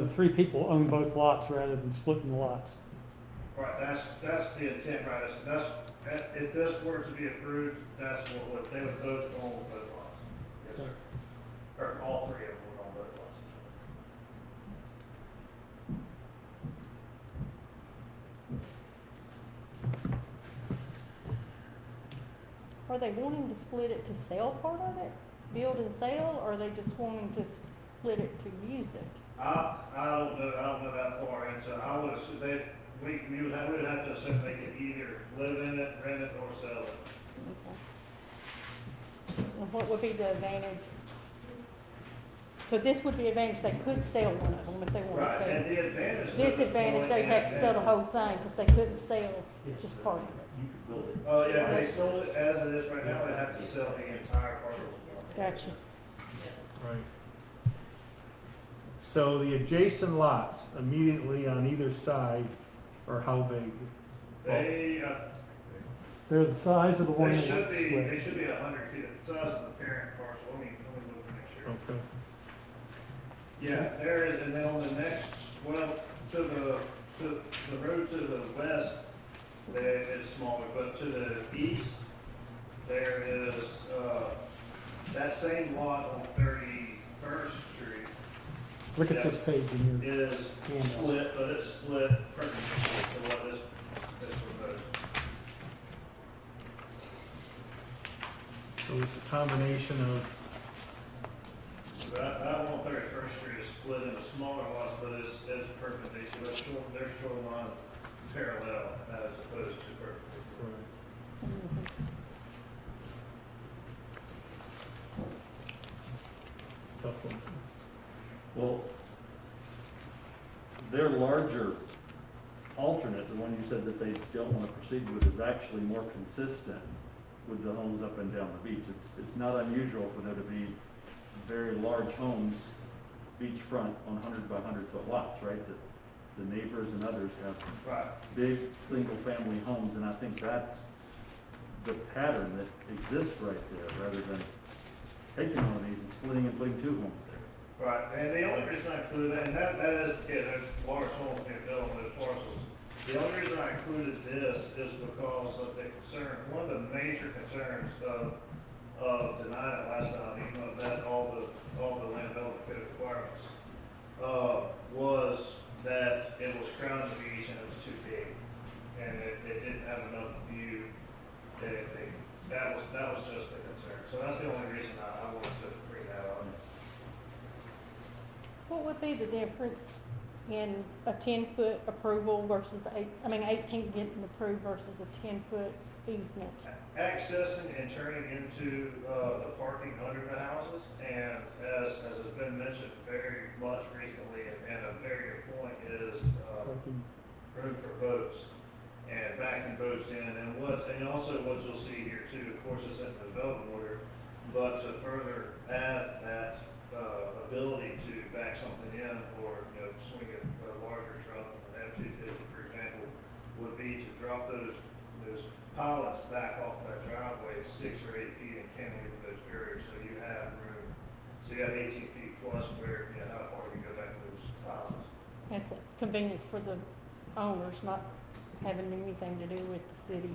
the 3 people own both lots rather than splitting the lots. Right, that's the intent, right, that's, if this were to be approved, that's what they would both own both lots. Yes, sir. Or all 3 of them would own both lots. Are they wanting to split it to sell part of it, build and sell, or are they just wanting to split it to use it? I don't know that far into, I would assume we would have to assume they could either live in it, rent it, or sell it. And what would be the advantage? So this would be advantage, they could sell one of them if they wanted Right, and to. the advantage. to Disadvantage, this they'd have to sell the whole thing, because they couldn't sell just part of it. You could build it. Oh, yeah, they sold it as it is right now, they have to sell the entire parcel. Gotcha. Right. So the adjacent lots immediately on either side are how big? They, They're the size of the one They that should wants be, split. they should be 100 feet, the size of the parent parcel, let me look and make sure. Okay. Yeah, there is, and then on the next, well, to the road to the west, there is smaller, but to the east, there is, that same lot on 31st Street Look at this page in your, is Yeah. split, but it's split perpendicular to what this proposed. So it's a combination of, So that one 31st Street is split into smaller lots, but it's perpendicular, their shoreline parallel as opposed to perpendicular. tough one. Well, their larger alternate, the one you said that they don't want to proceed with, is actually more consistent with the homes up and down the beach. It's not unusual for there to be very large homes beachfront on 100 by 100 foot lots, right? That the neighbors and others have Right. big single-family homes, and I think that's the pattern that exists right there, rather than taking one of these and splitting and putting two homes there. Right, and the only reason I included that, and that is, yeah, there's large homes being built on those parcels. The only reason I included this is because of the concern, one of the major concerns of denying it last time, even though that all the land development code requirements, was that it was crowding the beach and it was too big. And it didn't have enough view, that was just the concern. So that's the only reason I wanted to bring that up. What would be the difference in a 10-foot approval versus 18 getting approved versus a 10-foot easement? Accessing and turning into the parking under the houses, and as has been mentioned very much recently, and a very good point is room for boats and backing boats in, and also what you'll see here too, of course, it's in the development order, but to further add that ability to back something in or swing a larger truck, an F-250 for example, would be to drop those pallets back off that driveway 6 or 8 feet and cantilever those barriers, so you have room. So you have 18 feet plus where, how far you can go back to those pallets. That's a convenience for the owners, not having anything to do with the city.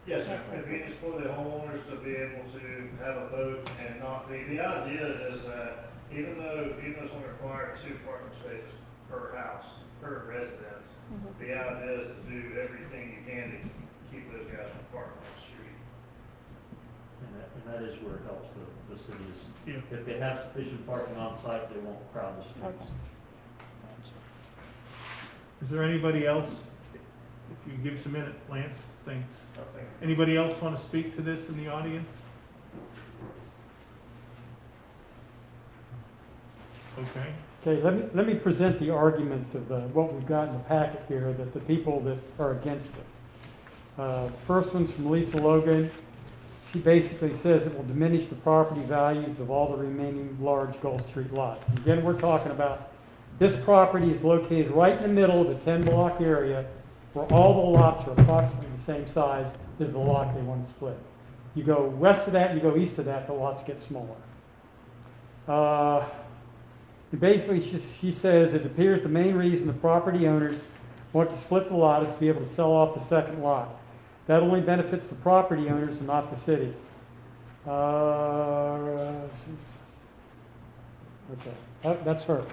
Yes, ma'am. Convenience for the homeowners to be able to have a boat and not be, the idea is that even though it's only required 2 parking spaces per house, per residence, the idea is to do everything you can to keep those guys from parking on the street. And that is where it helps the cities. Yeah. If they have sufficient parking on site, they won't crowd the streets. Okay. Is there anybody else? If you give us a minute, Lance, thanks. Okay. Anybody else want to speak to this in the audience? Okay. okay, let me present the arguments of what we've got in the packet here, that the people that are against it. The first one's from Lisa Logan. She basically says it will diminish the property values of all the remaining large Gulf Street lots. Again, we're talking about, this property is located right in the middle of a 10-block area where all the lots are approximately the same size as the lot they want to split. You go west of that, you go east of that, the lots get smaller. Basically, she says it appears the main reason the property owners want to split the lot is to be able to sell off the second lot. That only benefits the property owners and not the city. Okay, that's her.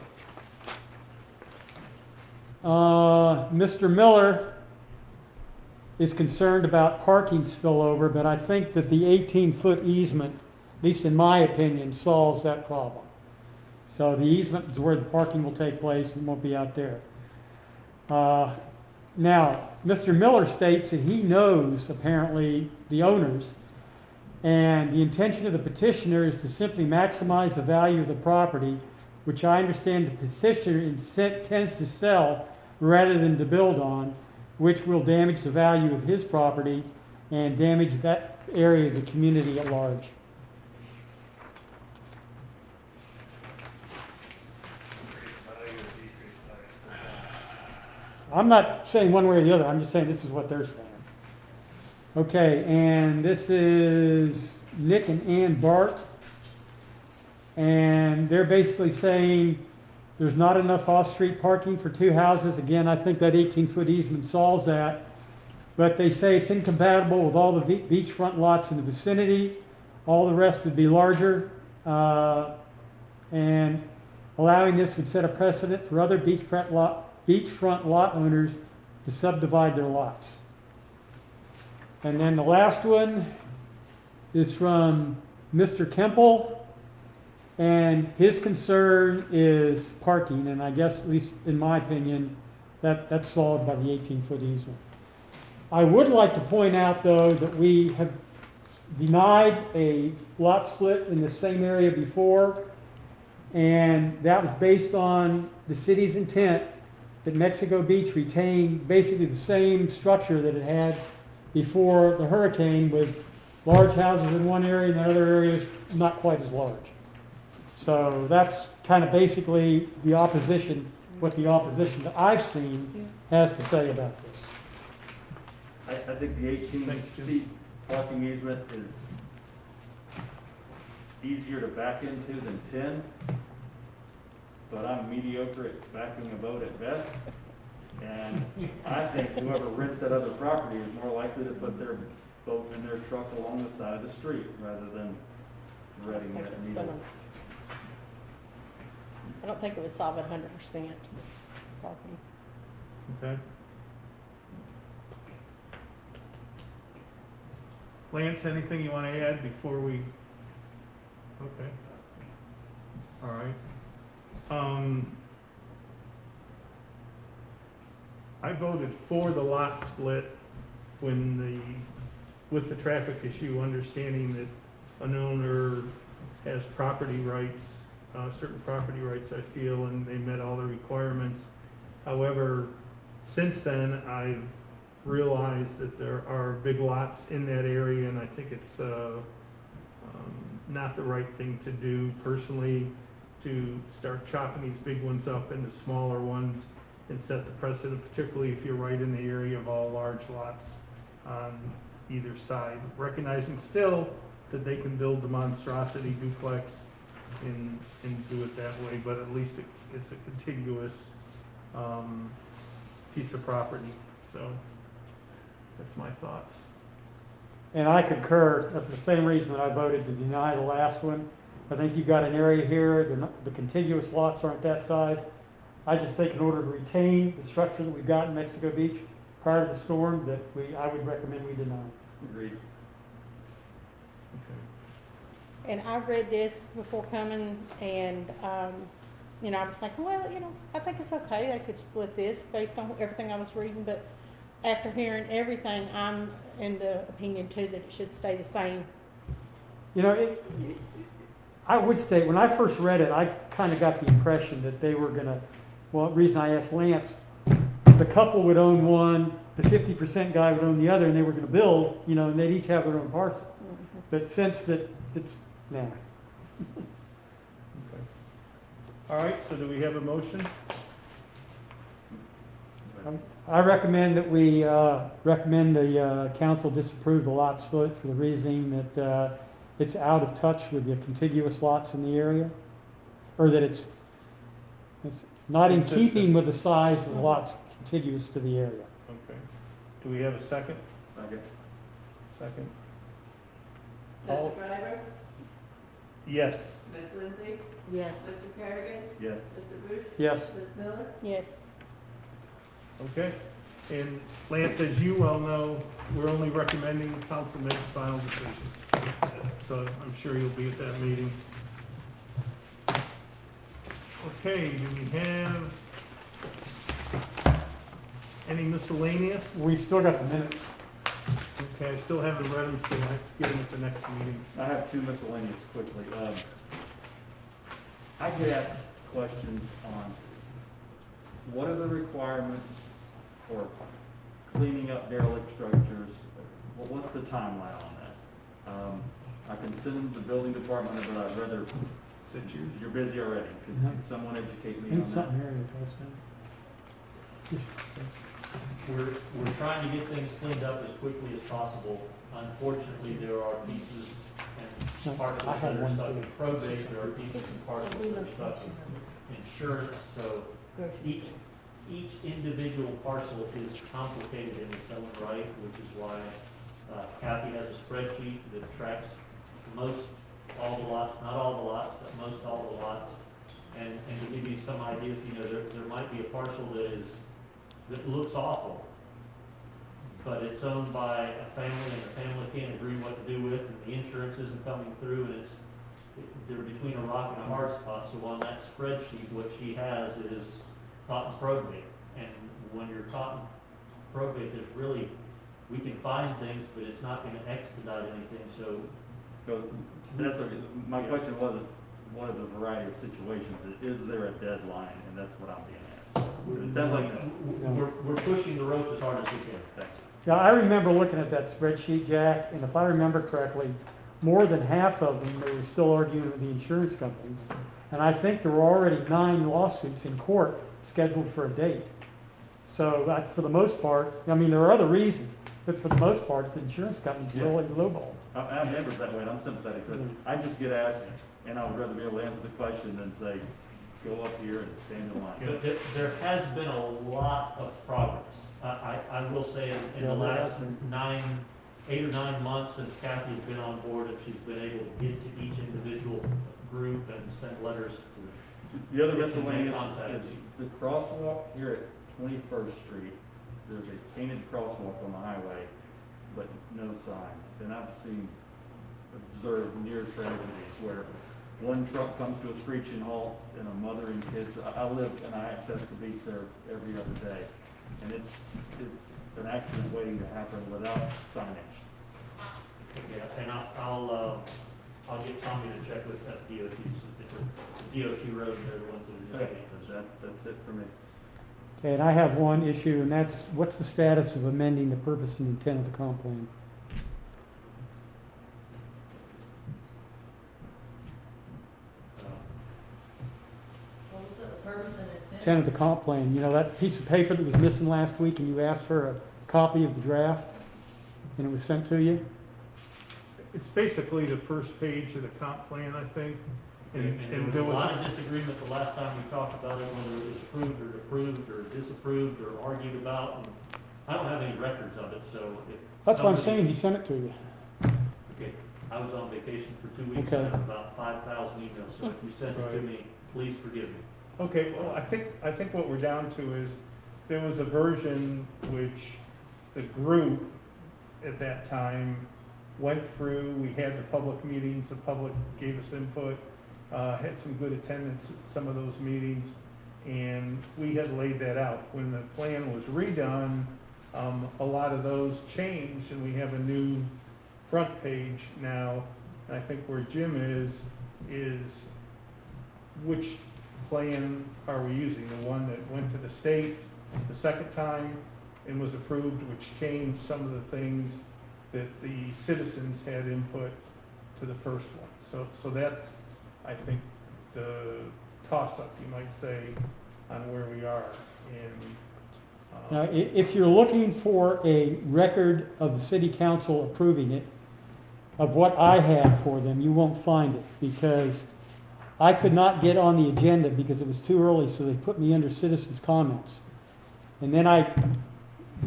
Mr. Miller is concerned about parking spillover, but I think that the 18-foot easement, at least in my opinion, solves that problem. So the easement is where the parking will take place and won't be out there. Now, Mr. Miller states that he knows, apparently, the owners, and the intention of the petitioner is to simply maximize the value of the property, which I understand the petitioner intends to sell rather than to build on, which will damage the value of his property and damage that area of the community at large. I'm not saying one way or the other, I'm just saying this is what they're saying. Okay, and this is Nick and Ann Bart. And they're basically saying there's not enough off-street parking for two houses. Again, I think that 18-foot easement solves that. But they say it's incompatible with all the beachfront lots in the vicinity. All the rest would be larger. And allowing this would set a precedent for other beachfront lot owners to subdivide their lots. And then the last one is from Mr. Kemple. And his concern is parking, and I guess, at least in my opinion, that's solved by the 18-foot easement. I would like to point out, though, that we have denied a lot split in the same area before, and that was based on the city's intent that Mexico Beach retain basically the same structure that it had before the hurricane, with large houses in one area and the other areas not quite as large. So that's kind of basically the opposition, what the opposition that I've seen has to say about this. I think the 18 feet parking easement is easier to back into than 10, but I'm mediocre at backing a boat at best. And I think whoever rents that other property is more likely to put their boat in their truck along the side of the street rather than renting that immediately. I don't think it would solve it 100% parking. Okay. Lance, anything you want to add before we? Okay. All right. I voted for the lot split with the traffic issue, understanding that an owner has property rights, certain property rights, I feel, and they met all the requirements. However, since then, I've realized that there are big lots in that area, and I think it's not the right thing to do personally, to start chopping these big ones up into smaller ones and set the precedent, particularly if you're right in the area of all large lots on either side. Recognizing still that they can build the monstrosity duplex and do it that way, but at least it's a contiguous piece of property. So that's my thoughts. And I concur, for the same reason that I voted to deny the last one. I think you've got an area here, the contiguous lots aren't that size. I just think in order to retain the structure that we've got in Mexico Beach prior to the storm, that I would recommend we deny. Agreed. Okay. And I read this before coming, and, I was thinking, well, I think it's okay, I could split this based on everything I was reading, but after hearing everything, I'm in the opinion too that it should stay the same. I would state, when I first read it, I kind of got the impression that they were gonna, well, the reason I asked Lance, the couple would own one, the 50% guy would own the other, and they were gonna build, and they'd each have their own parcel. Mm-hmm. But since that, it's, nah. Okay. All right, so do we have a motion? I recommend that we recommend the council disapprove the lot split for the reasoning that it's out of touch with the contiguous lots in the area, or that it's not in Consistent. keeping with the size of the lots contiguous to the area. Okay. Do we have a second? Second. Second. All- Mr. Driver? Yes. Ms. Lindsay? Yes. Mr. Kerrigan? Yes. Mr. Bush? Yes. Ms. Miller? Yes. Okay. And Lance, as you well know, we're only recommending the council makes final decision. So I'm sure you'll be at that meeting. Okay, do we have any miscellaneous? We still got the minutes. Okay, I still haven't read them, so I have to get them at the next meeting. I have two miscellaneous quickly. I get asked questions on what are the requirements for cleaning up derelict structures? Well, what's the timeline on that? I can send them to the building department, but I'd rather, since you're busy already, can someone educate me Need on that? something here in the post now. we're trying to get things cleaned up as quickly as possible. Unfortunately, there are pieces and parcels I that had are one stuck in too. probate, there are pieces and parcels that are stuck in insurance, so each individual parcel is complicated in its own right, which is why Kathy has a spreadsheet that tracks all the lots, not all the lots, but most all the lots. And to give you some ideas, there might be a parcel that looks awful, but it's owned by a family, and the family can't agree what to do with, and the insurance isn't coming through, and they're between a rock and a hard spot. So on that spreadsheet, what she has is caught in probate. And when you're caught in probate, we can find things, but it's not gonna expedite anything, so. So my question wasn't one of the variety of situations, is there a deadline, and that's what I'm being asked. It sounds like no. We're pushing the rope as hard as we can. Thank Yeah, I remember looking at that spreadsheet, Jack, and if I remember correctly, more than half of them, they were still arguing with the insurance companies. And I think there were already 9 lawsuits in court scheduled for a date. So for the most part, I mean, there are other reasons, but for the most part, the insurance companies really lowball. I'm never that way, and I'm sympathetic, but I just get asked, and I would rather be able to answer the question than say, go up here and stand in line. There has been a lot of progress. I will say in the last 8 or 9 months since Kathy's been on board, if she's been able to get to each individual group and send letters to. The other miscellaneous contact. is the crosswalk here at 21st Street. There's a painted crosswalk on the highway, but no signs. And I've observed near tragedies where one truck comes to a screeching halt and a mother and kids. I live and I access the beach there every other day. And it's an accident waiting to happen without signage. Yeah, and I'll get Tommy to check with DOT, if the DOT road, they're the ones that are doing it. That's it for me. Okay, and I have one issue, and that's, what's the status of amending the purpose and intent of the comp plan? What was it, the purpose and intent? Intent of the comp plan, that piece of paper that was missing last week, and you asked for a copy of the draft, and it was sent to you? It's basically the first page of the comp plan, I think. And there was a lot of disagreement the last time we talked about it, whether it was approved or disapproved or argued about. And I don't have any records of it, so if That's what I'm somebody- saying, he sent it to you. Okay, I was on vacation for 2 weeks, Okay. and I have about 5,000 emails, so if you sent it to Right. me, please forgive me. Okay, well, I think what we're down to is, there was a version which the group at that time went through, we had the public meetings, the public gave us input, had some good attendance at some of those meetings, and we had laid that out. When the plan was redone, a lot of those changed, and we have a new front page now. And I think where Jim is which plan are we using? The one that went to the state the second time and was approved, which changed some of the things that the citizens had input to the first one. So that's, I think, the toss-up, you might say, on where we are. Now, if you're looking for a record of the city council approving it, of what I have for them, you won't find it, because I could not get on the agenda because it was too early, so they put me under citizens' comments. And then I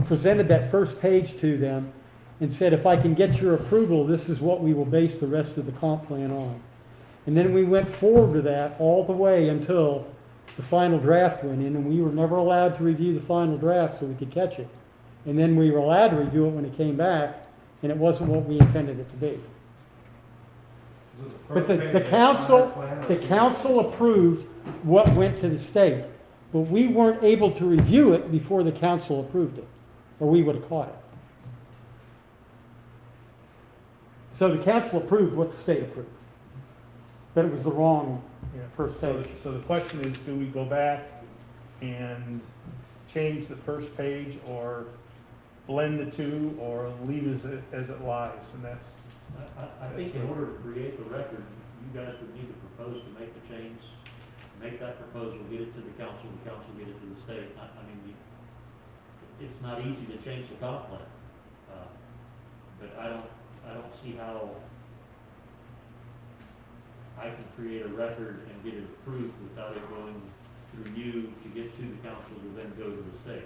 presented that first page to them and said, if I can get your approval, this is what we will base the rest of the comp plan on. And then we went forward with that all the way until the final draft went in, and we were never allowed to review the final draft so we could catch it. And then we were allowed to review it when it came back, and it wasn't what we intended it to be. But the council approved what went to the state, but we weren't able to review it before the council approved it, or we would have caught it. So the council approved what the state approved, but it was the wrong first page. So the question is, do we go back and change the first page, or blend the two, or leave it as it lies? And that's. I think in order to create the record, you guys would need to propose to make the change, make that proposal, get it to the council get it to the state. I mean, it's not easy to change the comp plan. But I don't see how I can create a record and get it approved without it going through you to get to the council to then go to the state.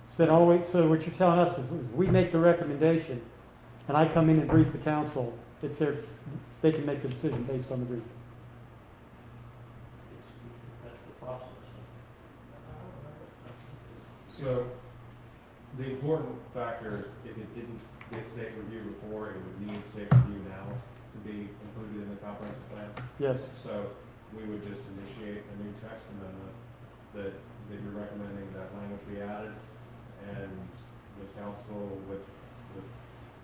So what you're telling us is we make the recommendation, and I come in and brief the council, it's they can make the decision based on the briefing. That's the process. So, the important factor is if it didn't get state review before, it would need state review now to be included in the comprehensive plan. Yes. So, we would just initiate a new text amendment that you're recommending that language be added, and the council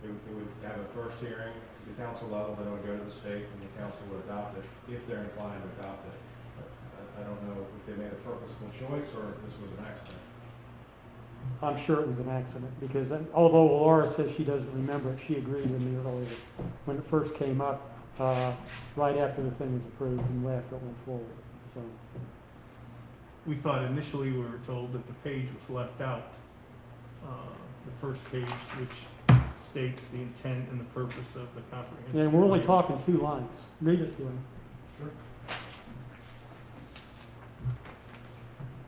it would have a first hearing at the council level, then it would go to the state, and the council would adopt it, if they're inclined to adopt it. I don't know if they made a purposeful choice, or if this was an accident. I'm sure it was an accident, because although Laura says she doesn't remember it, she agreed with me earlier when it first came up, right after the thing was approved and after it went forward, so. We thought initially we were told that the page was left out, the first page, which states the intent and the purpose of the comprehensive. Yeah, we're only plan. talking 2 lines. Read it to him. Sure.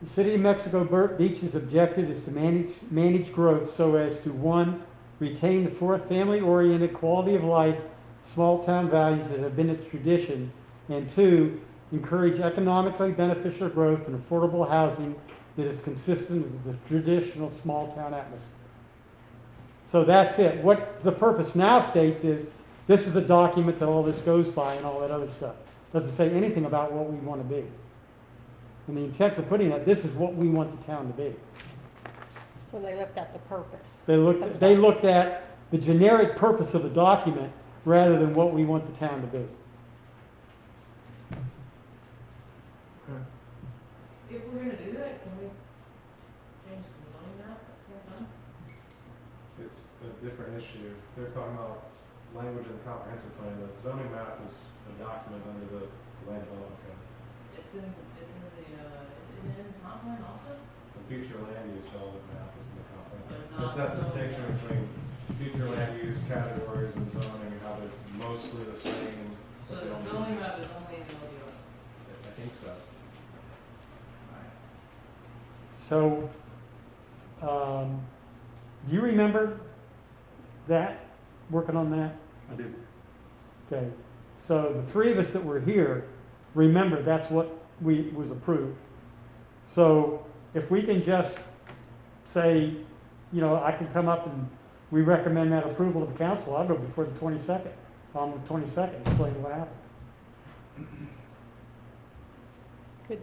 The City of Mexico Beach's objective is to manage growth so as to, 1, retain the family-oriented quality of life, small-town values that have been its tradition, and 2, encourage economically beneficial growth and affordable housing that is consistent with the traditional small-town atmosphere. So that's it. What the purpose now states is, this is the document that all this goes by and all that other stuff. Doesn't say anything about what we want to be. And the intent for putting that, this is what we want the town to be. So they left out the purpose. They looked at the generic purpose of the document rather than what we want the town to be. If we're gonna do that, can we change the zoning map at the same time? It's a different issue. They're talking about language in the comprehensive plan. The zoning map is a document under the land development code. It's in comp plan also? The future land use element map is in the comp plan. But not It's that the zoning distinction map. between future land use categories and zoning, and how they're mostly the same. So but they the don't- zoning map is only in the ODO? I think so. So, do you remember that, working on that? I do. Okay, so the 3 of us that were here, remember that's what was approved. So if we can just say, I can come up and we recommend that approval of the council, I'll go before the 22nd, on the 22nd, explain what happened. Good.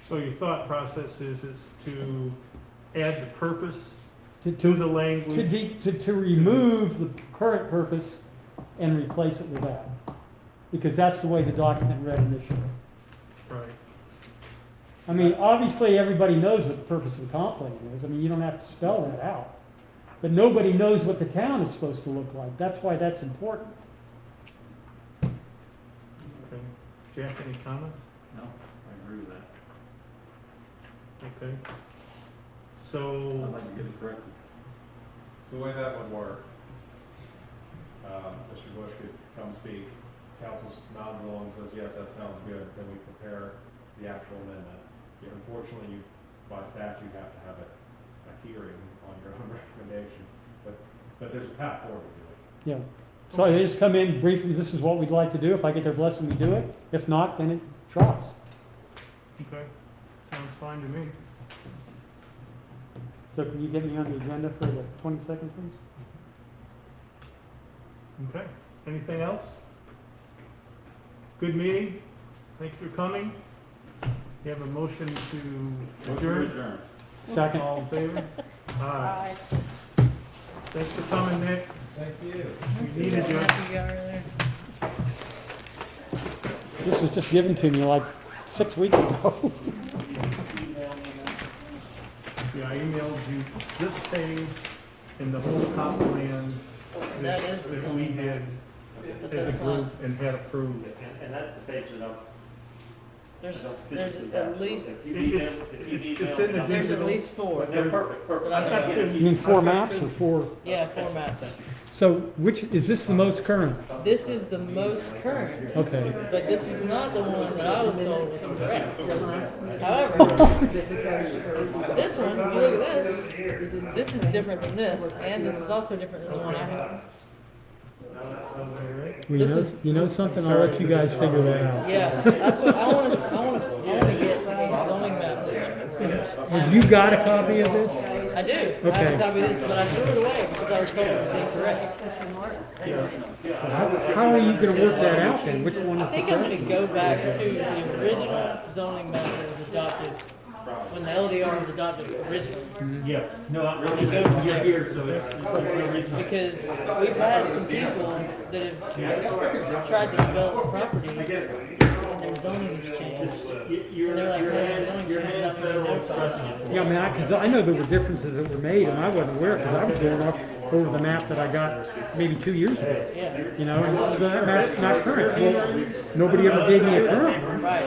So your thought process is to add the purpose To to the language? To remove the current purpose and replace it with that. Because that's the way the document read initially. Right. I mean, obviously, everybody knows what the purpose of the comp plan is. I mean, you don't have to spell that out. But nobody knows what the town is supposed to look like. That's why that's important. Okay. Jack, any comments? No, I agree with that. Okay. I'd So, like to get it corrected. So the way that would work, Mr. Bush could come speak, council nods along and says, yes, that sounds good, then we prepare the actual amendment. Unfortunately, by statute, have to have a hearing on your own recommendation, but there's a path forward to do it. Yeah. So they just come in briefly, this is what we'd like to do. If I get their blessing, we do it. If not, then it drops. okay, sounds fine to me. So can you get me on the agenda for the 22nd, please? Okay, anything else? Good meeting, thank you for coming. You have a motion to adjourn? Adjourn. Second. All in favor? Aye. Bye. Thanks for coming, Nick. Thank you. We needed you. Happy guy right there. This was just given to me like 6 weeks ago. Yeah, I emailed you this page and the whole comp plan That is the that we zoning did But as a that's group not- and had approved. And that's the page that There's physically at have. least, If you email- if you it's email in the me- there's at digital. least four. Yeah, perfect, perfect. But I know. You mean four maps or four? Yeah, format. So which, is this the most current? This is the most current, Okay. but this is not the one that I was told was correct. However, this one, if you look at this is different than this, and this is also different than the one I have. Well, This is- you know something? I'll let you guys figure that out. Yeah, that's what, I wanna get a zoning map that Have you got a copy of this? I do. I Okay. have a copy of this, but I threw it away because I was told it was incorrect. How are you gonna work that out then? Which one I is the think I'm correct? gonna go back to the original zoning map that was adopted, when the LDR was adopted originally. Yeah, no, Really good. you're here, so there's no reason. Because we've had some people that have tried to develop a property and their zoning has changed. You're, They're like, you're "No, hand, zoning you're change hand nothing to federal do with it." expressing it. Yeah, I mean, because I know there were differences that were made, and I wasn't aware, because I was going off over the map that I got maybe 2 years ago. Yeah, You know, and that map's not current. Well, nobody ever gave me a current one. right.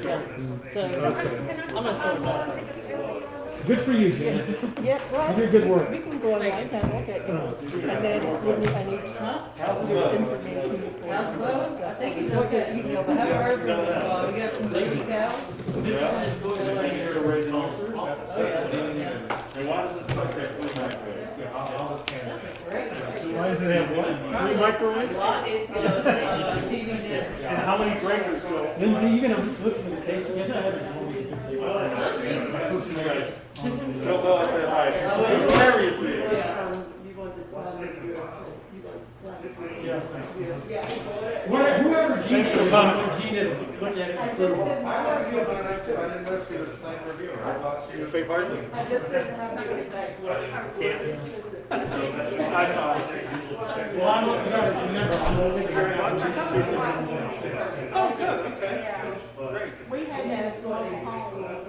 Yeah. So, I'm gonna sort that out. Good for you, Jim. Yep, well, You did good work. we can go online and look at it. And then I need Huh? information before. How's Bo? I think he's okay. I haven't heard from him. We got some baby cows. This one is going to be your original. And why does this place have food microwave? Why does it have what? 3 microwaves? TV dinner. And how many breakers go? Lindsay, you gonna listen to the tape again? Tell Bill I said hi. Seriously. Whoever Gina, Thanks for coming. Gina looked at it and approved it. I like it, but I didn't know she was playing review. I thought she was. Beg pardon? I just didn't have the exact word. I thought. Well, I'm looking at it, remember, I'm only Thank you very much. Oh, good, okay. Great. We had that small home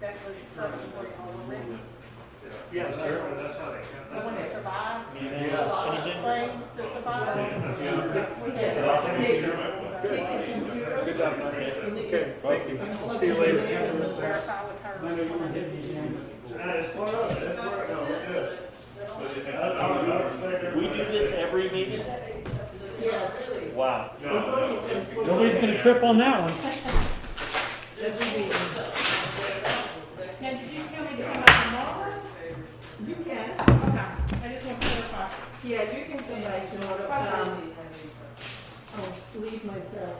that was perfectly already. Yes, The one that survived, a lot of things to survive. We had Good job, Mike. Okay, thank you. We'll see you later. verify with her. We do this every meeting? Yes. Wow. Nobody's gonna trip on that one. Now, did you tell me to come back tomorrow? You can. Okay. I just want to clarify. Yeah, you can come back tomorrow. Leave myself.